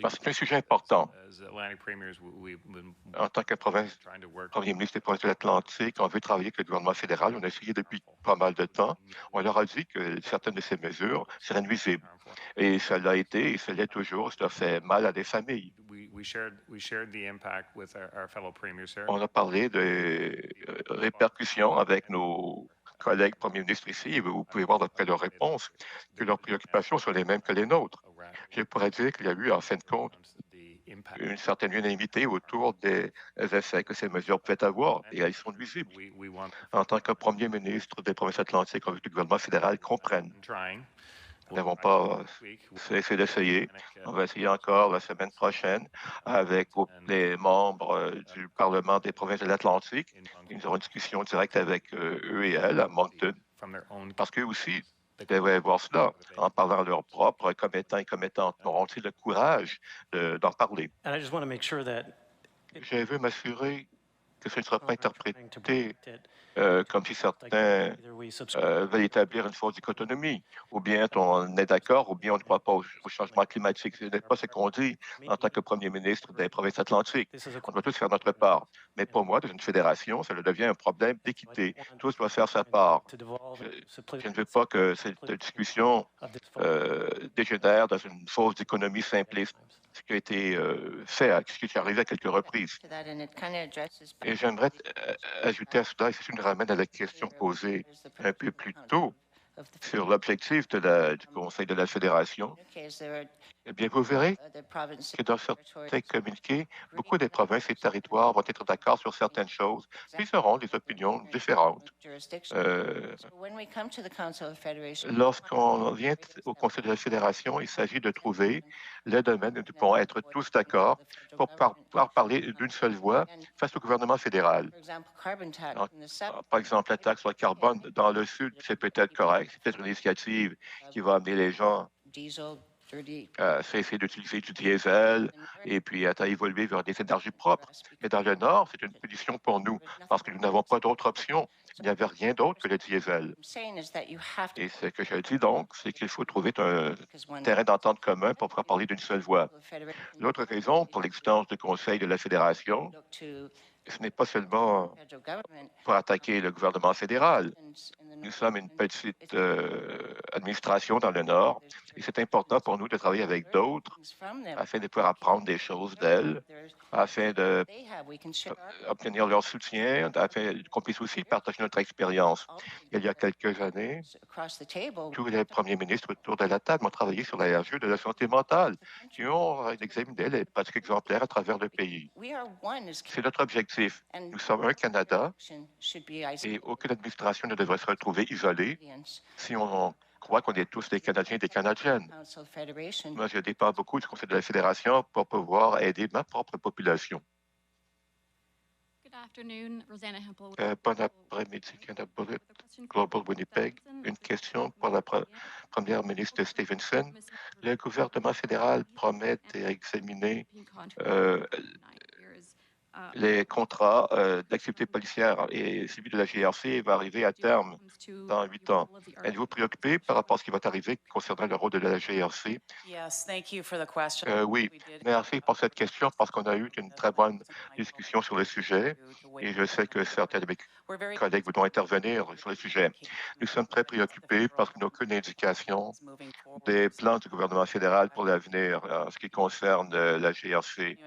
[SPEAKER 2] Parce que c'est un sujet important.
[SPEAKER 14] As Atlantic premiers, we've been
[SPEAKER 2] En tant que
[SPEAKER 14] trying to work.
[SPEAKER 2] premier ministre des provinces de l'Atlantique, on veut travailler avec le gouvernement fédéral. On a essayé depuis pas mal de temps. On leur a dit que certaines de ces mesures seraient nuisibles. Et ça l'a été et ça l'est toujours. Ça fait mal à des familles.
[SPEAKER 14] We shared the impact with our fellow premiers here.
[SPEAKER 2] On a parlé de répercussions avec nos collègues premiers ministres ici, et vous pouvez voir d'après leurs réponses que leurs préoccupations sont les mêmes que les nôtres. Je pourrais dire qu'il y a eu, en fin de compte, une certaine unanimité autour des effets que ces mesures pouvaient avoir, et elles sont nuisibles. En tant que premier ministre des provinces atlantiques, on veut que le gouvernement fédéral comprenne. Nous n'avons pas cessé d'essayer. On va essayer encore la semaine prochaine avec les membres du Parlement des provinces de l'Atlantique. Nous aurons une discussion directe avec eux et elles à Moncton, parce qu'eux aussi devraient voir cela en parlant à leurs propres commettants et commettantes. Auront-ils le courage d'en parler? Je veux m'assurer que ce ne sera pas interprété comme si certains veulent établir une fausse dichotomie. Ou bien on est d'accord, ou bien on ne croit pas au changement climatique. Ce n'est pas ce qu'on dit en tant que premier ministre des provinces atlantiques. On doit tous faire notre part. Mais pour moi, dans une fédération, ça devient un problème d'équité. Tous doivent faire sa part. Je ne veux pas que cette discussion dégénère dans une fausse économie simpliste, ce qui a été fait, ce qui est arrivé à quelques reprises. Et j'aimerais ajouter à cela, et c'est une ramène à la question posée un peu plus tôt sur l'objectif du Conseil de la Fédération, eh bien, vous verrez que dans certains communiqués, beaucoup des provinces et territoires vont être d'accord sur certaines choses, puis ils auront des opinions différentes. Lorsqu'on vient au Conseil de la Fédération, il s'agit de trouver le domaine où nous pouvons être tous d'accord pour pouvoir parler d'une seule voix face au gouvernement fédéral. Par exemple, la taxe sur le carbone dans le Sud, c'est peut-être correct, c'est peut-être une initiative qui va amener les gens à cesser d'utiliser du diesel et puis à évoluer vers des énergies propres. Mais dans le Nord, c'est une punition pour nous parce que nous n'avons pas d'autre option. Il n'y avait rien d'autre que le diesel. Et ce que je dis donc, c'est qu'il faut trouver un terrain d'entente commun pour pouvoir parler d'une seule voix. L'autre raison pour l'existence du Conseil de la Fédération, ce n'est pas seulement pour attaquer le gouvernement fédéral. Nous sommes une petite administration dans le Nord et c'est important pour nous de travailler avec d'autres afin de pouvoir apprendre des choses d'elles, afin d'obtenir leur soutien, afin qu'on puisse aussi partager notre expérience. Il y a quelques années, tous les premiers ministres autour de la table ont travaillé sur la RGE de la santé mentale, qui ont examiné les pratiques exemplaires à travers le pays. C'est notre objectif. Nous sommes un Canada et aucune administration ne devrait se retrouver isolée si on croit qu'on est tous des Canadiens et des Canadiennes. Moi, je dépends beaucoup du Conseil de la Fédération pour pouvoir aider ma propre population. Bon après-midi, Canada Bullet, Global Winnipeg. Une question pour la première ministre Stevenson. Le gouvernement fédéral promet d'examiner Les contrats d'activité policière et civile de la GRC va arriver à terme dans 8 ans. Êtes-vous préoccupé par rapport à ce qui va arriver concernant le rôle de la GRC?
[SPEAKER 3] Yes, thank you for the question.
[SPEAKER 2] Oui, merci pour cette question parce qu'on a eu une très bonne discussion sur le sujet et je sais que certains de mes collègues voudront intervenir sur le sujet. Nous sommes très préoccupés parce qu'il n'y a aucune indication des plans du gouvernement fédéral pour l'avenir en ce qui concerne la GRC.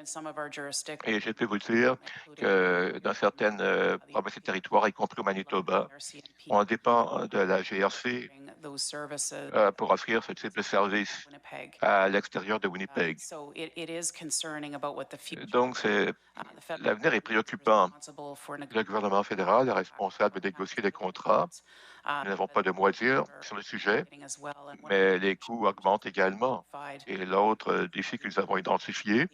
[SPEAKER 2] Et je peux vous dire que dans certaines provinces et territoires, y compris au Manitoba, on dépend de la GRC pour offrir ce type de service à l'extérieur de Winnipeg. Donc, l'avenir est préoccupant. Le gouvernement fédéral est responsable de négocier des contrats. Nous n'avons pas de mot à dire sur le sujet, mais les coûts augmentent également. Et l'autre défi que nous avons identifié,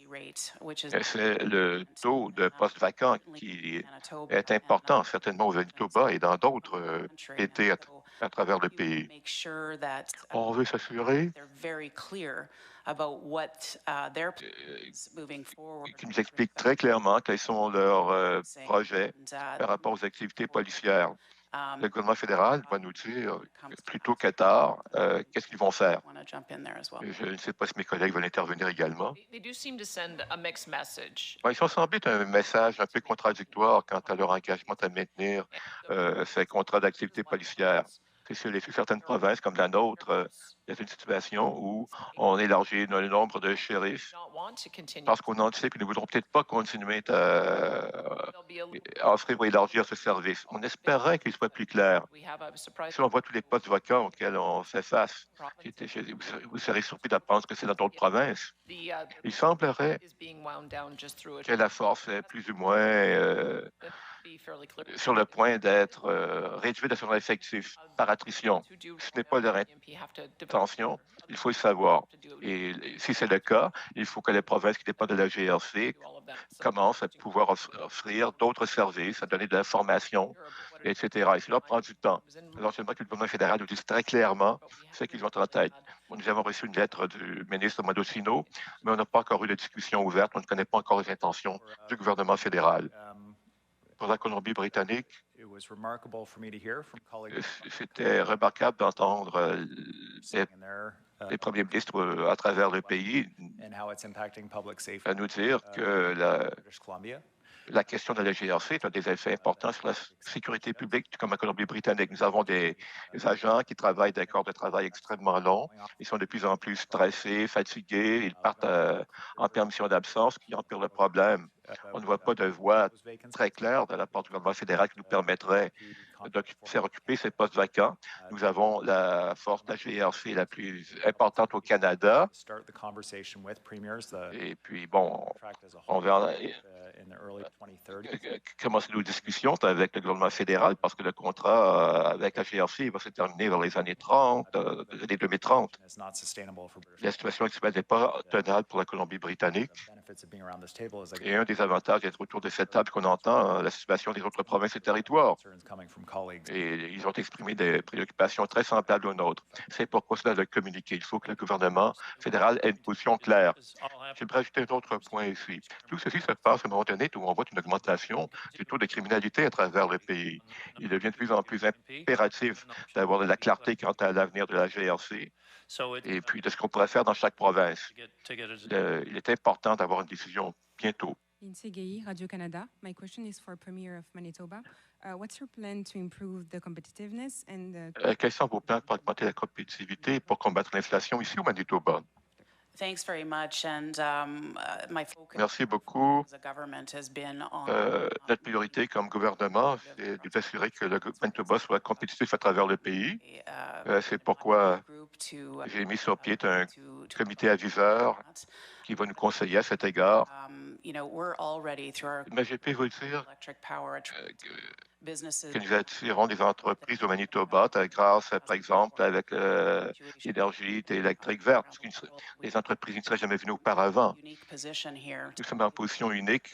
[SPEAKER 2] c'est le taux de postes vacants qui est important, certainement au Manitoba et dans d'autres États à travers le pays. On veut s'assurer qu'ils nous expliquent très clairement quels sont leurs projets par rapport aux activités policières. Le gouvernement fédéral va nous dire plutôt que tard qu'est-ce qu'ils vont faire. Je ne sais pas si mes collègues veulent intervenir également. Ils semblent être un message un peu contradictoire quant à leur engagement à maintenir ces contrats d'activité policière. C'est sur certaines provinces comme la nôtre, il y a une situation où on élargit le nombre de shérifs parce qu'on anticipe qu'ils ne voudront peut-être pas continuer à offrir ou élargir ce service. On espérait qu'il soit plus clair. Si on voit tous les postes vacants auxquels on fait face, vous serez surpris d'apprendre que c'est dans d'autres provinces. Il semblerait que la force est plus ou moins sur le point d'être réduite à son effectif par attrition. Ce n'est pas leur intention, il faut le savoir. Et si c'est le cas, il faut que les provinces qui dépendent de la GRC commencent à pouvoir offrir d'autres services, à donner de l'information, etc. Et cela prend du temps. Alors, j'aimerais que le gouvernement fédéral nous dise très clairement ce qu'ils ont en tête. Nous avons reçu une lettre du ministre Modocino, mais on n'a pas encore eu de discussion ouverte. On ne connaît pas encore les intentions du gouvernement fédéral. Pour la Colombie-Britannique, c'était remarquable d'entendre les premiers ministres à travers le pays à nous dire que la question de la GRC a des effets importants sur la sécurité publique, comme en Colombie-Britannique. Nous avons des agents qui travaillent des corps de travail extrêmement longs. Ils sont de plus en plus stressés, fatigués. Ils partent en permission d'absence, ce qui empire le problème. On ne voit pas de voie très claire de la part du gouvernement fédéral qui nous permettrait de faire occuper ces postes vacants. Nous avons la force de la GRC la plus importante au Canada. Et puis, bon, on va commencer nos discussions avec le gouvernement fédéral parce que le contrat avec la GRC va se terminer vers les années 30, les années 2030. La situation actuelle n'est pas tenable pour la Colombie-Britannique. Et un des avantages d'être autour de cette table qu'on entend la situation des autres provinces et territoires. Et ils ont exprimé des préoccupations très semblables aux nôtres. C'est pourquoi cela doit communiquer. Il faut que le gouvernement fédéral ait une position claire. J'aimerais ajouter un autre point ici. Tout ceci se passe à un moment donné où on voit une augmentation du taux de criminalité à travers le pays. Il devient de plus en plus impératif d'avoir de la clarté quant à l'avenir de la GRC et puis de ce qu'on pourrait faire dans chaque province. Il est important d'avoir une décision bientôt.
[SPEAKER 15] Lindsay Gay, Radio-Canada. My question is for Premier of Manitoba. What's your plan to improve the competitiveness and
[SPEAKER 2] quels sont vos plans pour augmenter la compétitivité et pour combattre l'inflation ici au Manitoba?
[SPEAKER 3] Thanks very much. And my focus
[SPEAKER 2] Merci beaucoup.
[SPEAKER 3] as a government has been on
[SPEAKER 2] Notre priorité comme gouvernement, c'est d'assurer que le Manitoba soit compétitif à travers le pays. C'est pourquoi j'ai mis sur pied un comité aviseur qui va nous conseiller à cet égard. Mais je peux vous dire
[SPEAKER 3] businesses
[SPEAKER 2] que nous attirons des entreprises au Manitoba grâce, par exemple, avec l'énergie électrique verte, ce les entreprises ne seraient jamais venues auparavant.
[SPEAKER 3] unique position here
[SPEAKER 2] Nous sommes en position unique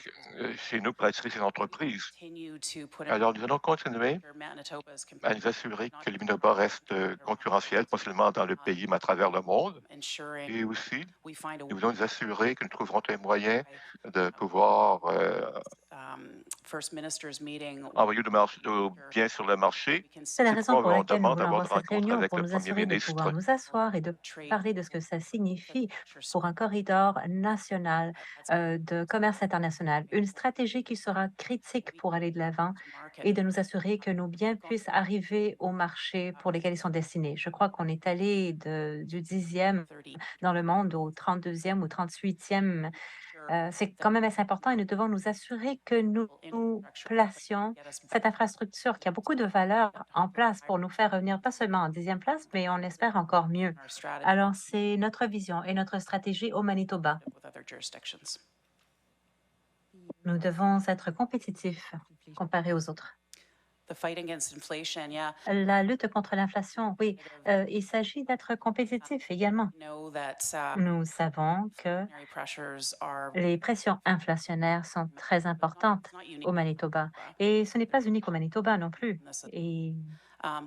[SPEAKER 2] chez nous pour attirer ces entreprises.
[SPEAKER 3] continue to put in
[SPEAKER 2] Alors, nous allons continuer
[SPEAKER 3] Manitoba's
[SPEAKER 2] à nous assurer que le Manitoba reste concurrentiel, pas seulement dans le pays, mais à travers le monde.
[SPEAKER 3] ensuring
[SPEAKER 2] Et aussi,
[SPEAKER 3] we find a
[SPEAKER 2] nous voulons nous assurer que nous trouverons un moyen de pouvoir
[SPEAKER 3] First Minister's meeting
[SPEAKER 2] envoyer nos biens sur le marché.
[SPEAKER 10] C'est la
[SPEAKER 2] C'est
[SPEAKER 10] raison
[SPEAKER 2] pourquoi
[SPEAKER 10] pour
[SPEAKER 2] on
[SPEAKER 10] laquelle nous
[SPEAKER 2] demande
[SPEAKER 10] voulons
[SPEAKER 2] d'avoir
[SPEAKER 10] avoir
[SPEAKER 2] une
[SPEAKER 10] cette
[SPEAKER 2] rencontre
[SPEAKER 10] réunion,
[SPEAKER 2] avec
[SPEAKER 10] pour
[SPEAKER 2] le
[SPEAKER 10] nous
[SPEAKER 2] Premier
[SPEAKER 10] assurer de pouvoir
[SPEAKER 2] ministre.
[SPEAKER 10] nous asseoir et de parler de ce que ça signifie pour un corridor national de commerce international, une stratégie qui sera critique pour aller de l'avant et de nous assurer que nos biens puissent arriver au marché pour lesquels ils sont destinés. Je crois qu'on est allé du 10e dans le monde au 32e ou 38e. C'est quand même assez important et nous devons nous assurer que nous placions cette infrastructure qui a beaucoup de valeur en place pour nous faire revenir pas seulement en 10e place, mais on espère encore mieux. Alors, c'est notre vision et notre stratégie au Manitoba.
[SPEAKER 3] with other jurisdictions.
[SPEAKER 10] Nous devons être compétitifs comparés aux autres.
[SPEAKER 3] The fight against inflation, yeah.
[SPEAKER 10] La lutte contre l'inflation, oui, il s'agit d'être compétitif également.
[SPEAKER 3] We know that
[SPEAKER 10] Nous savons que
[SPEAKER 3] inflationary pressures are
[SPEAKER 10] les pressions inflationnaires sont très importantes
[SPEAKER 3] not unique,
[SPEAKER 10] au Manitoba. Et ce n'est pas unique au Manitoba non plus. Et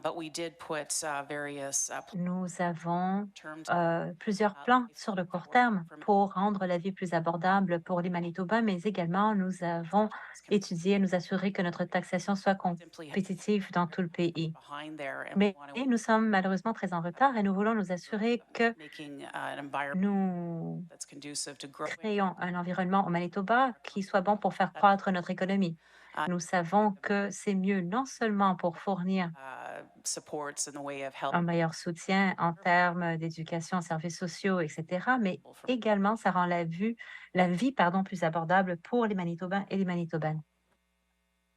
[SPEAKER 3] but we did put various
[SPEAKER 10] nous avons
[SPEAKER 3] terms
[SPEAKER 10] plusieurs plans sur le court terme pour rendre la vie plus abordable pour les Manitobains, mais également nous avons étudié et nous assurer que notre taxation soit compétitive dans tout le pays.
[SPEAKER 3] behind there, and
[SPEAKER 10] Mais
[SPEAKER 3] we want to
[SPEAKER 10] nous sommes malheureusement très en retard et nous voulons nous assurer que
[SPEAKER 3] making an environment
[SPEAKER 10] nous
[SPEAKER 3] that's conducive to growing.
[SPEAKER 10] créons un environnement au Manitoba qui soit bon pour faire croître notre économie. Nous savons que c'est mieux non seulement pour fournir
[SPEAKER 3] Supports in the way of
[SPEAKER 10] un
[SPEAKER 3] helping
[SPEAKER 10] meilleur soutien en termes d'éducation, services sociaux, etc., mais également ça rend la vie plus abordable pour les Manitobains et les Manitobaines.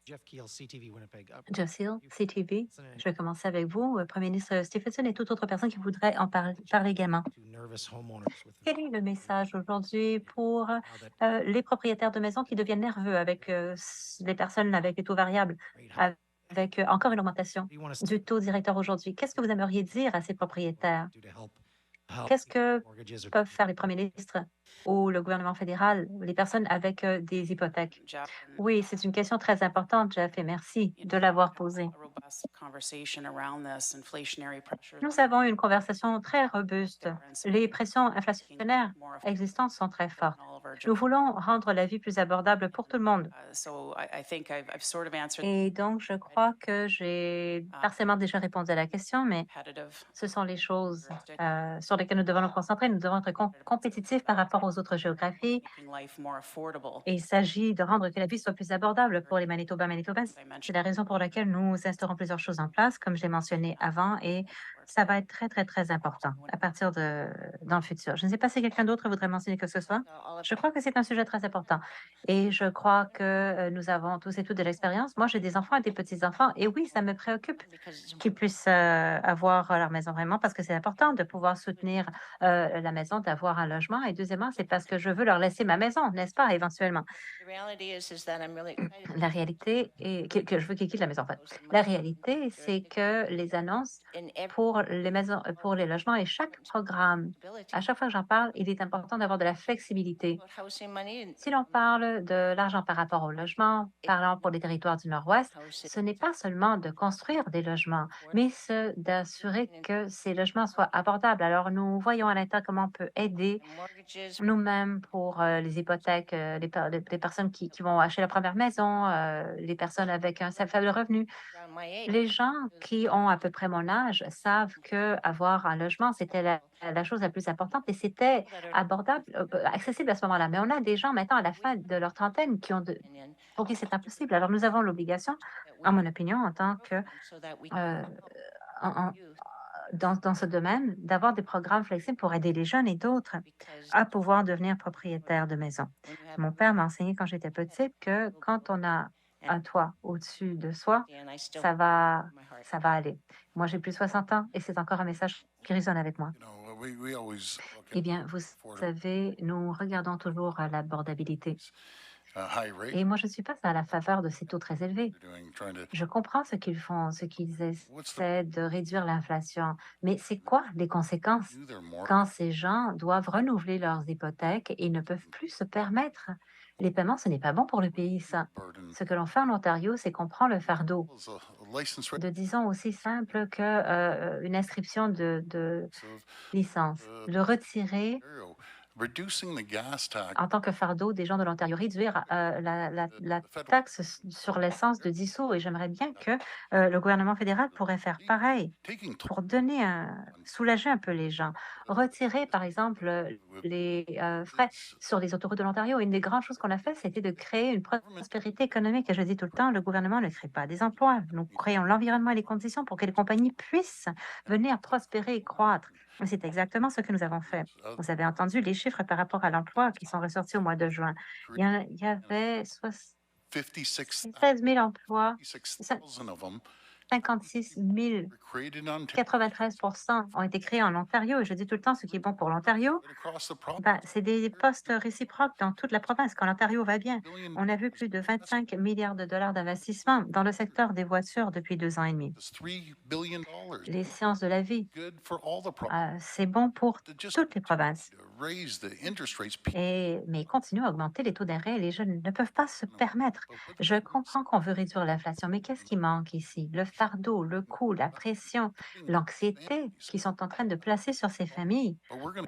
[SPEAKER 16] Jeff Keel, CTV Winnipeg.
[SPEAKER 10] Jeff Seal, CTV, je vais commencer avec vous, Premier ministre Stephenson et toute autre personne qui voudrait en parler également. Quel est le message aujourd'hui pour les propriétaires de maisons qui deviennent nerveux avec les personnes avec les taux variables, avec encore une augmentation du taux directeur aujourd'hui? Qu'est-ce que vous aimeriez dire à ces propriétaires? Qu'est-ce que peuvent faire les premiers ministres ou le gouvernement fédéral, les personnes avec des hypothèques? Oui, c'est une question très importante, Jeff, et merci de l'avoir posée.
[SPEAKER 3] robust conversation around this inflationary pressures.
[SPEAKER 10] Nous avons eu une conversation très robuste. Les pressions inflationnaires existantes sont très fortes. Nous voulons rendre la vie plus abordable pour tout le monde.
[SPEAKER 3] So I think I've sort of answered
[SPEAKER 10] Et donc, je crois que j'ai partiellement déjà répondu à la question, mais
[SPEAKER 3] competitive.
[SPEAKER 10] ce sont les choses sur lesquelles nous devons nous concentrer. Nous devons être compétitifs par rapport aux autres géographies.
[SPEAKER 3] Making life more affordable.
[SPEAKER 10] Et il s'agit de rendre que la vie soit plus abordable pour les Manitobains, Manitobaines. C'est la raison pour laquelle nous instaurons plusieurs choses en place, comme je l'ai mentionné avant, et ça va être très, très, très important à partir dans le futur. Je ne sais pas si quelqu'un d'autre voudrait mentionner que ce soit. Je crois que c'est un sujet très important. Et je crois que nous avons tous et toutes de l'expérience. Moi, j'ai des enfants et des petits-enfants, et oui, ça me préoccupe qu'ils puissent avoir leur maison vraiment, parce que c'est important de pouvoir soutenir la maison, d'avoir un logement. Et deuxièmement, c'est parce que je veux leur laisser ma maison, n'est-ce pas, éventuellement? La réalité est que je veux qu'ils quittent la maison, en fait. La réalité, c'est que les annonces pour les maisons, pour les logements et chaque programme, à chaque fois que j'en parle, il est important d'avoir de la flexibilité. Si l'on parle de l'argent par rapport au logement, parlant pour les territoires du Nord-Ouest, ce n'est pas seulement de construire des logements, mais d'assurer que ces logements soient abordables. Alors, nous voyons à l'intérieur comment on peut aider nous-mêmes pour les hypothèques, les personnes qui vont acheter la première maison, les personnes avec un faible revenu. Les gens qui ont à peu près mon âge savent que avoir un logement, c'était la chose la plus importante et c'était abordable, accessible à ce moment-là. Mais on a des gens maintenant à la fin de leur trentaine qui ont pour qui c'est impossible. Alors nous avons l'obligation, en mon opinion, en tant que dans ce domaine, d'avoir des programmes flexibles pour aider les jeunes et d'autres à pouvoir devenir propriétaires de maisons. Mon père m'a enseigné quand j'étais petite que quand on a un toit au-dessus de soi, ça va aller. Moi, j'ai plus de 60 ans et c'est encore un message qui résonne avec moi. Eh bien, vous savez, nous regardons toujours à l'abordabilité. Et moi, je ne suis pas à la faveur de ces taux très élevés. Je comprends ce qu'ils font, ce qu'ils essaient de réduire l'inflation, mais c'est quoi les conséquences quand ces gens doivent renouveler leurs hypothèques et ne peuvent plus se permettre les paiements? Ce n'est pas bon pour le pays, ça. Ce que l'on fait en Ontario, c'est qu'on prend le fardeau de, disons, aussi simple que une inscription de licence, le retirer en tant que fardeau des gens de l'Ontario, réduire la taxe sur l'essence de 10 sous. Et j'aimerais bien que le gouvernement fédéral pourrait faire pareil pour soulager un peu les gens. Retirer, par exemple, les frais sur les autoroutes de l'Ontario. Une des grandes choses qu'on a fait, c'était de créer une prospérité économique. Et je dis tout le temps, le gouvernement ne crée pas des emplois. Nous créons l'environnement et les conditions pour que les compagnies puissent venir prospérer et croître. C'est exactement ce que nous avons fait. Vous avez entendu les chiffres par rapport à l'emploi qui sont ressortis au mois de juin. Il y avait 16 000 emplois, 56 000, 93% ont été créés en Ontario. Et je dis tout le temps, ce qui est bon pour l'Ontario, c'est des postes réciproques dans toute la province. Quand l'Ontario va bien, on a vu plus de 25 milliards de dollars d'investissement dans le secteur des voitures depuis 2 ans et demi. Les sciences de la vie, c'est bon pour toutes les provinces. Mais continuer à augmenter les taux d'arrêt, les jeunes ne peuvent pas se permettre. Je comprends qu'on veut réduire l'inflation, mais qu'est-ce qui manque ici? Le fardeau, le coût, la pression, l'anxiété qu'ils sont en train de placer sur ces familles.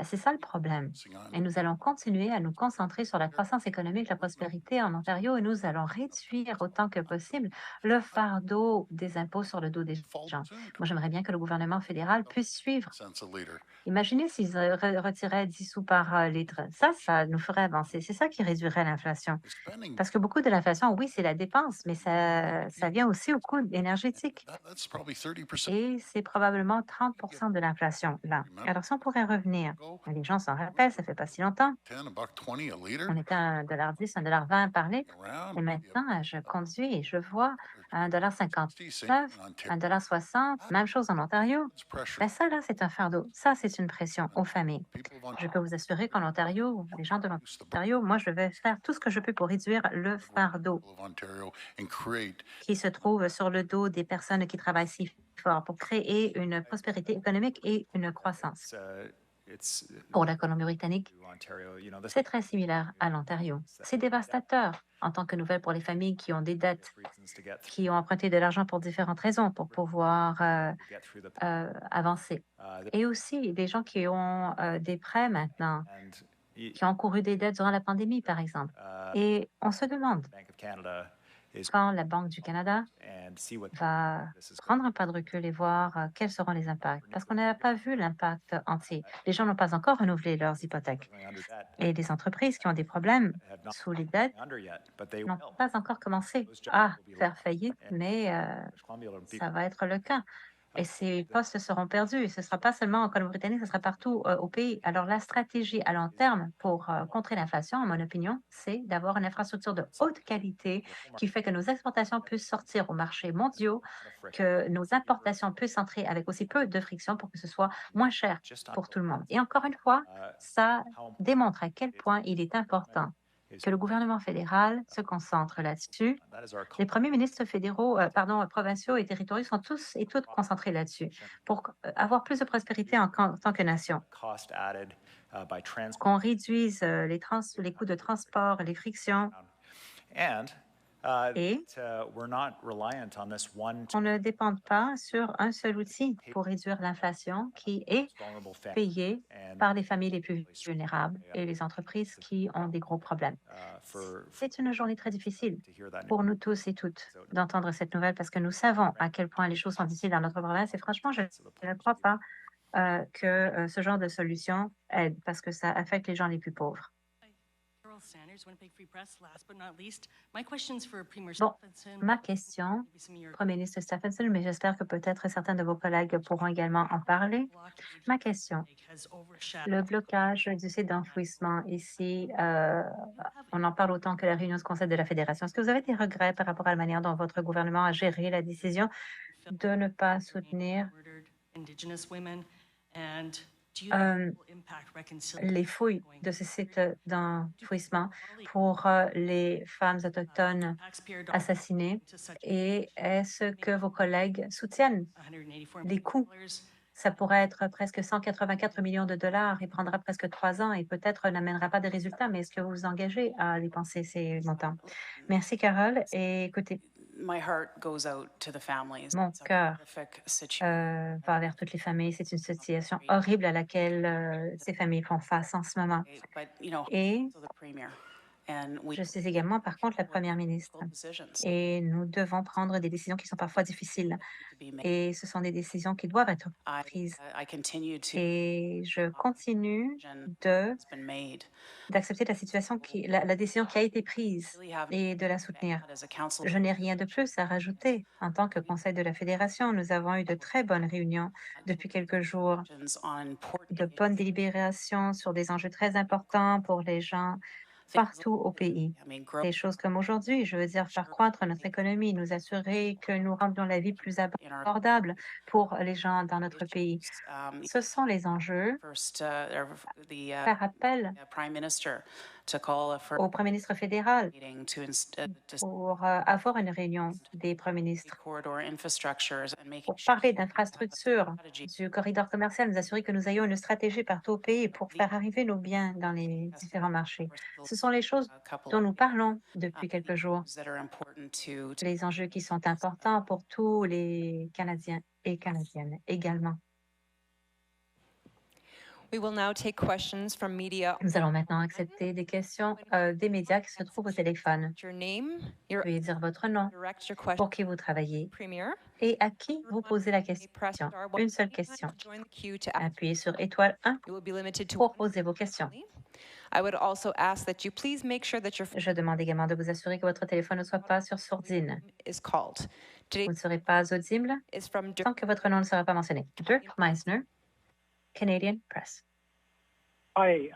[SPEAKER 10] C'est ça le problème. Et nous allons continuer à nous concentrer sur la croissance économique, la prospérité en Ontario, et nous allons réduire autant que possible le fardeau des impôts sur le dos des gens. Moi, j'aimerais bien que le gouvernement fédéral puisse suivre. Imaginez s'ils retiraient 10 sous par litre. Ça nous ferait avancer. C'est ça qui réduirait l'inflation. Parce que beaucoup de l'inflation, oui, c'est la dépense, mais ça vient aussi au coût énergétique. Et c'est probablement 30% de l'inflation, là. Alors, si on pourrait revenir, les gens s'en rappellent, ça fait pas si longtemps. On était à 1,10 $, 1,20 $ par litre. Et maintenant, je conduis et je vois 1,59 $, 1,60 $, même chose en Ontario. Ben ça, là, c'est un fardeau. Ça, c'est une pression aux familles. Je peux vous assurer qu'en Ontario, les gens de l'Ontario, moi, je vais faire tout ce que je peux pour réduire le fardeau qui se trouve sur le dos des personnes qui travaillent si fort pour créer une prospérité économique et une croissance. Pour la Colombie-Britannique, c'est très similaire à l'Ontario. C'est dévastateur en tant que nouvelle pour les familles qui ont des dettes, qui ont emprunté de l'argent pour différentes raisons, pour pouvoir avancer. Et aussi des gens qui ont des prêts maintenant, qui ont encouru des dettes durant la pandémie, par exemple. Et on se demande quand la Banque du Canada va prendre un pas de recul et voir quels seront les impacts. Parce qu'on n'a pas vu l'impact entier. Les gens n'ont pas encore renouvelé leurs hypothèques. Et les entreprises qui ont des problèmes sous les dettes n'ont pas encore commencé à faire faillite, mais ça va être le cas. Et ces postes seront perdus. Et ce ne sera pas seulement en Colombie-Britannique, ce sera partout au pays. Alors, la stratégie à long terme pour contrer l'inflation, en mon opinion, c'est d'avoir une infrastructure de haute qualité qui fait que nos exportations puissent sortir aux marchés mondiaux, que nos importations puissent entrer avec aussi peu de friction pour que ce soit moins cher pour tout le monde. Et encore une fois, ça démontre à quel point il est important que le gouvernement fédéral se concentre là-dessus. Les premiers ministres provinciaux et territoriaux sont tous et toutes concentrés là-dessus pour avoir plus de prospérité en tant que nation. Qu'on réduise les coûts de transport, les frictions. Et on ne dépend pas sur un seul outil pour réduire l'inflation qui est payé par les familles les plus vulnérables et les entreprises qui ont des gros problèmes. C'est une journée très difficile pour nous tous et toutes d'entendre cette nouvelle parce que nous savons à quel point les choses sont difficiles dans notre province et franchement, je ne crois pas que ce genre de solution aide parce que ça affecte les gens les plus pauvres. Bon, ma question, Premier ministre Stephenson, mais j'espère que peut-être certains de vos collègues pourront également en parler. Ma question, le blocage du site d'enfouissement ici, on en parle autant que la réunion du Conseil de la Fédération. Est-ce que vous avez des regrets par rapport à la manière dont votre gouvernement a géré la décision de ne pas soutenir les fouilles de ces sites d'enfouissement pour les femmes autochtones assassinées? Et est-ce que vos collègues soutiennent les coûts? Ça pourrait être presque 184 millions de dollars et prendra presque 3 ans et peut-être n'amènera pas de résultats, mais est-ce que vous vous engagez à dépenser ces montants? Merci, Carole. Et écoutez,
[SPEAKER 3] My heart goes out to the families.
[SPEAKER 10] mon
[SPEAKER 3] It's a
[SPEAKER 10] cœur
[SPEAKER 3] horrific situation.
[SPEAKER 10] va vers toutes les familles. C'est une situation horrible à laquelle ces familles font face en ce moment.
[SPEAKER 3] But, you know,
[SPEAKER 10] Et
[SPEAKER 3] so the premier. And we
[SPEAKER 10] je suis également, par contre, la première ministre.
[SPEAKER 3] decisions
[SPEAKER 10] Et nous devons prendre des décisions qui sont parfois difficiles.
[SPEAKER 3] to be made.
[SPEAKER 10] Et ce sont des décisions qui doivent être
[SPEAKER 3] I
[SPEAKER 10] prises.
[SPEAKER 3] I continue to
[SPEAKER 10] Et je continue de
[SPEAKER 3] has been made.
[SPEAKER 10] d'accepter la situation la décision qui a été prise et de la soutenir.
[SPEAKER 3] As a council,
[SPEAKER 10] Je n'ai rien de plus à rajouter. En tant que Conseil de la Fédération, nous avons eu de très bonnes réunions depuis quelques jours,
[SPEAKER 3] on important
[SPEAKER 10] de bonnes délibérations sur des enjeux très importants pour les gens partout au pays.
[SPEAKER 3] I mean,
[SPEAKER 10] Des choses comme aujourd'hui, je veux dire, faire croître notre économie, nous assurer que nous rendons la vie plus abordable pour les gens dans notre pays. Ce sont les enjeux.
[SPEAKER 3] first
[SPEAKER 10] Faire appel
[SPEAKER 3] prime minister to call for
[SPEAKER 10] au Premier ministre fédéral
[SPEAKER 3] meeting to
[SPEAKER 10] pour avoir une réunion des premiers ministres
[SPEAKER 3] corridor infrastructures and making
[SPEAKER 10] pour parler d'infrastructures, du corridor commercial, nous assurer que nous ayons une stratégie partout au pays pour faire arriver nos biens dans les différents marchés. Ce sont les choses dont nous parlons depuis quelques jours,
[SPEAKER 3] that are important to
[SPEAKER 10] les enjeux qui sont importants pour tous les Canadiens et Canadiennes également.
[SPEAKER 1] We will now take questions from media.
[SPEAKER 10] Nous allons maintenant accepter des questions des médias qui se trouvent au téléphone.
[SPEAKER 1] Your name, your
[SPEAKER 10] Veuillez dire votre nom,
[SPEAKER 1] direct your question
[SPEAKER 10] pour qui vous travaillez
[SPEAKER 1] Premier.
[SPEAKER 10] et à qui vous posez la question.
[SPEAKER 1] Press star one
[SPEAKER 10] Une seule question.
[SPEAKER 1] to join the queue to ask.
[SPEAKER 10] Appuyez sur étoile 1
[SPEAKER 1] You will be limited to
[SPEAKER 10] pour
[SPEAKER 1] one
[SPEAKER 10] poser vos questions.
[SPEAKER 1] only. I would also ask that you please make sure that your phone
[SPEAKER 10] Je demande également de vous assurer que votre téléphone ne soit pas sur sourdine.
[SPEAKER 1] is called.
[SPEAKER 10] Vous
[SPEAKER 1] Today
[SPEAKER 10] ne serez pas audible
[SPEAKER 1] is from
[SPEAKER 10] tant que votre nom ne sera pas mentionné. Dirk Meisner, Canadian Press.
[SPEAKER 17] Hi,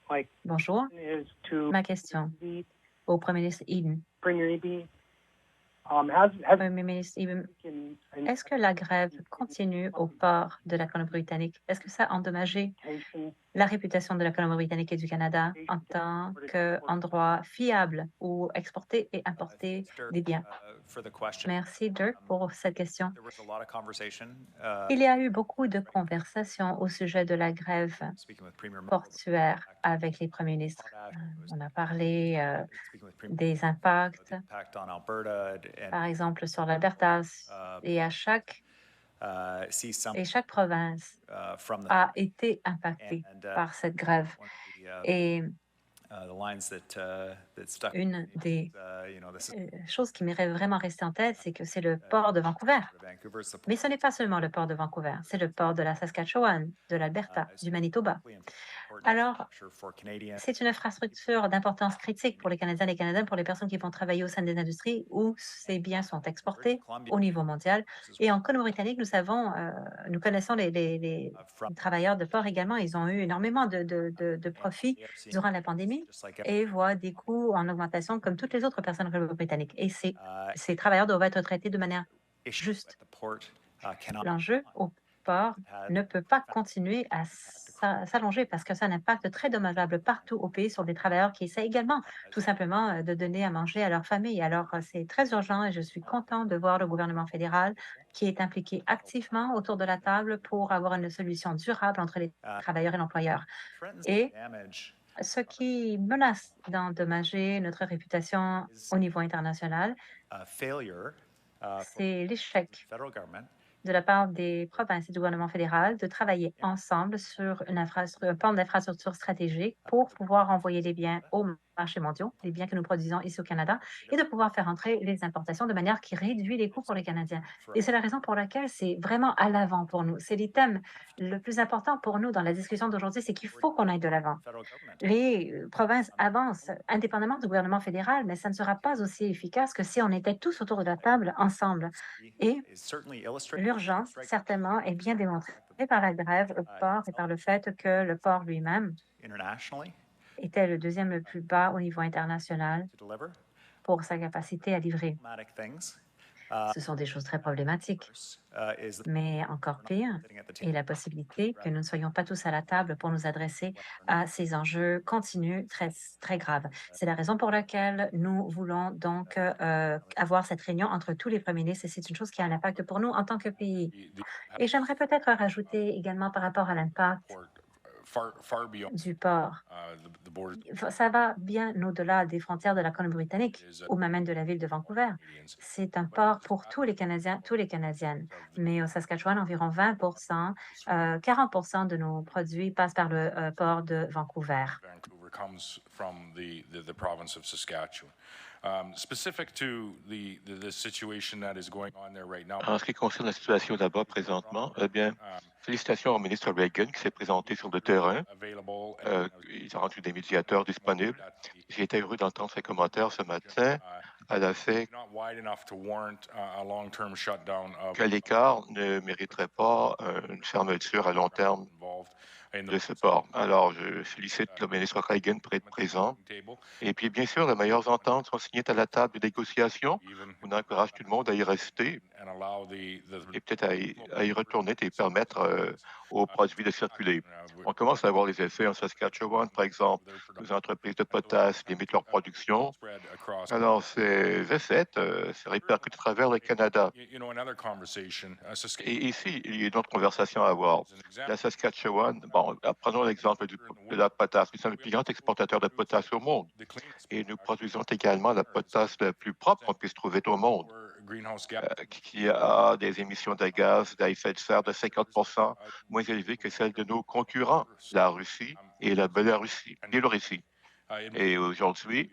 [SPEAKER 17] my
[SPEAKER 10] Bonjour.
[SPEAKER 17] question is to
[SPEAKER 10] Ma question au Premier ministre Eden.
[SPEAKER 17] Premier Eby. Has
[SPEAKER 10] Premier ministre Eden,
[SPEAKER 17] in
[SPEAKER 10] est-ce que la grève continue au port de la Colombie-Britannique? Est-ce que ça a endommagé la réputation de la Colombie-Britannique et du Canada en tant qu'endroit fiable où exporter et importer des biens? Merci, Dirk, pour cette question. Il y a eu beaucoup de conversations au sujet de la grève portuaire avec les premiers ministres. On a parlé des impacts, par exemple, sur l'Alberta, et chaque province a été impactée par cette grève. Et une des choses qui m'aimerait vraiment rester en tête, c'est que c'est le port de Vancouver. Mais ce n'est pas seulement le port de Vancouver, c'est le port de la Saskatchewan, de l'Alberta, du Manitoba. Alors, c'est une infrastructure d'importance critique pour les Canadiens et les Canadiennes, pour les personnes qui vont travailler au sein des industries où ces biens sont exportés au niveau mondial. Et en Colombie-Britannique, nous connaissons les travailleurs de port également. Ils ont eu énormément de profits durant la pandémie et voient des coûts en augmentation comme toutes les autres personnes colombie-britanniques. Et ces travailleurs doivent être traités de manière juste. L'enjeu au port ne peut pas continuer à s'allonger parce que ça a un impact très dommageable partout au pays sur des travailleurs qui essaient également tout simplement de donner à manger à leur famille. Alors, c'est très urgent et je suis content de voir le gouvernement fédéral qui est impliqué activement autour de la table pour avoir une solution durable entre les travailleurs et l'employeur. Et ce qui menace d'endommager notre réputation au niveau international, c'est l'échec de la part des provinces et du gouvernement fédéral de travailler ensemble sur un plan d'infrastructure stratégique pour pouvoir envoyer les biens aux marchés mondiaux, les biens que nous produisons ici au Canada, et de pouvoir faire entrer les importations de manière qui réduit les coûts pour les Canadiens. Et c'est la raison pour laquelle c'est vraiment à l'avant pour nous. C'est l'item le plus important pour nous dans la discussion d'aujourd'hui, c'est qu'il faut qu'on aille de l'avant. Les provinces avancent indépendamment du gouvernement fédéral, mais ça ne sera pas aussi efficace que si on était tous autour de la table ensemble. Et l'urgence, certainement, est bien démontrée par la grève au port et par le fait que le port lui-même était le deuxième le plus bas au niveau international pour sa capacité à livrer. Ce sont des choses très problématiques. Mais encore pire est la possibilité que nous ne soyons pas tous à la table pour nous adresser à ces enjeux continus très graves. C'est la raison pour laquelle nous voulons donc avoir cette réunion entre tous les premiers ministres et c'est une chose qui a un impact pour nous en tant que pays. Et j'aimerais peut-être rajouter également par rapport à l'impact
[SPEAKER 7] far beyond
[SPEAKER 10] du port.
[SPEAKER 7] the borders.
[SPEAKER 10] Ça va bien au-delà des frontières de la Colombie-Britannique ou même de la ville de Vancouver. C'est un port pour tous les Canadiens, tous les Canadiennes. Mais au Saskatchewan, environ 20%, 40% de nos produits passent par le port de Vancouver.
[SPEAKER 7] Vancouver comes from the province of Saskatchewan. Specific to the situation that is going on there right now.
[SPEAKER 2] En ce qui concerne la situation là-bas présentement, eh bien, félicitations au ministre Reagan qui s'est présenté sur le terrain. Il a rendu des médiateurs disponibles. J'ai été heureux d'entendre ses commentaires ce matin à la fait que l'écart ne mériterait pas une fermeture à long terme de ce port. Alors, je félicite le ministre Reagan pour être présent. Et puis, bien sûr, les meilleures ententes sont signées à la table de négociation. On encourage tout le monde à y rester et peut-être à y retourner et permettre aux produits de circuler. On commence à voir les effets en Saskatchewan, par exemple. Les entreprises de potasse limitent leur production. Alors, ces effets se répercutent à travers le Canada. Et ici, il y a une autre conversation à avoir. La Saskatchewan, bon, prenons l'exemple de la potasse. Nous sommes le plus grand exportateur de potasse au monde. Et nous produisons également la potasse la plus propre qu'on puisse trouver au monde, qui a des émissions de gaz à effet de serre de 50% moins élevées que celles de nos concurrents, la Russie et la Biélorussie. Et aujourd'hui,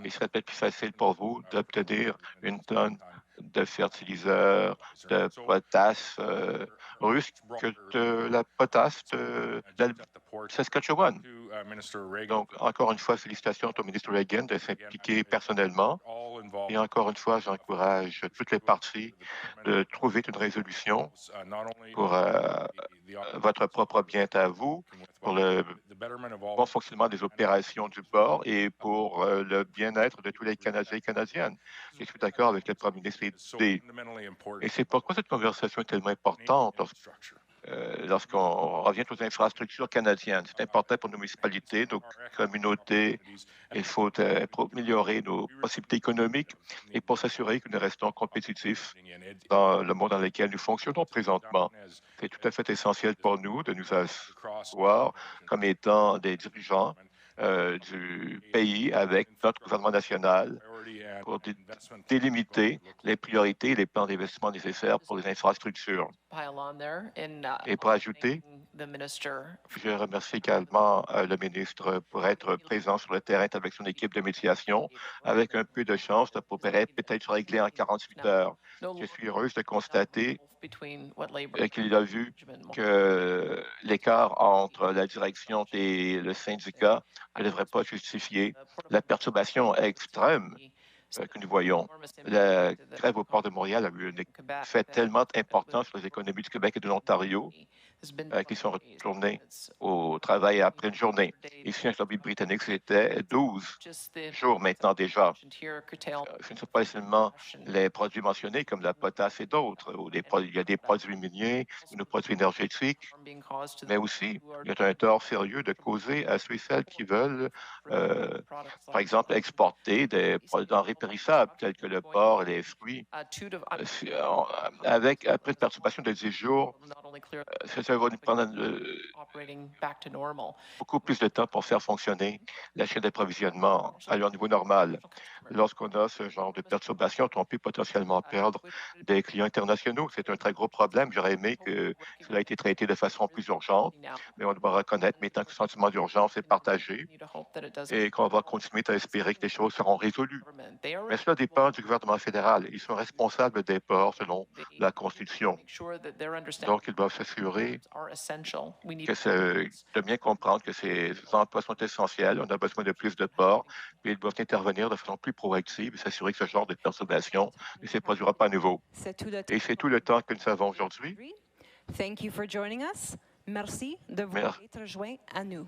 [SPEAKER 2] il serait peut-être plus facile pour vous d'obtenir une tonne de fertiliseurs, de potasse russe que de la potasse de Saskatchewan. Donc, encore une fois, félicitations au ministre Reagan de s'impliquer personnellement. Et encore une fois, j'encourage toutes les parties de trouver une résolution pour votre propre bien à vous, pour le bon fonctionnement des opérations du port et pour le bien-être de tous les Canadiens et Canadiennes. Je suis d'accord avec le Premier ministre et c'est pourquoi cette conversation est tellement importante lorsqu'on revient aux infrastructures canadiennes. C'est important pour nos municipalités, nos communautés. Il faut améliorer nos possibilités économiques et pour s'assurer que nous restons compétitifs dans le monde dans lequel nous fonctionnons présentement. C'est tout à fait essentiel pour nous de nous asseoir comme étant des dirigeants du pays avec notre gouvernement national pour délimiter les priorités et les plans d'investissement nécessaires pour les infrastructures. Et pour ajouter, je remercie également le ministre pour être présent sur le terrain avec son équipe de médiation. Avec un peu de chance, ça pourrait peut-être se régler en 48 heures. Je suis heureuse de constater qu'il a vu que l'écart entre la direction et le syndicat ne devrait pas justifier la perturbation extrême que nous voyons. La grève au port de Montréal a eu un effet tellement important sur les économies du Québec et de l'Ontario qui sont retournés au travail après une journée. Ici, en Colombie-Britannique, c'était 12 jours maintenant déjà. Ce ne sont pas seulement les produits mentionnés comme la potasse et d'autres. Il y a des produits miniers, des produits énergétiques, mais aussi il y a un tort sérieux de causer à ceux et celles qui veulent, par exemple, exporter des denrées périssables tels que le porc et les fruits. Après une perturbation de 10 jours, ça va nous prendre beaucoup plus de temps pour faire fonctionner la chaîne d'approvisionnement à leur niveau normal. Lorsqu'on a ce genre de perturbation, on peut potentiellement perdre des clients internationaux. C'est un très gros problème. J'aurais aimé que cela ait été traité de façon plus urgente, mais on doit reconnaître maintenant que le sentiment d'urgence est partagé et qu'on va continuer à espérer que les choses seront résolues. Mais cela dépend du gouvernement fédéral. Ils sont responsables des ports selon la Constitution. Donc, ils doivent s'assurer de bien comprendre que ces emplois sont essentiels. On a besoin de plus de ports, puis ils doivent intervenir de façon plus proactive et s'assurer que ce genre de perturbation ne se produira pas à nouveau. Et c'est tout le temps que nous avons aujourd'hui.
[SPEAKER 1] Thank you for joining us. Merci de vous être joints à nous.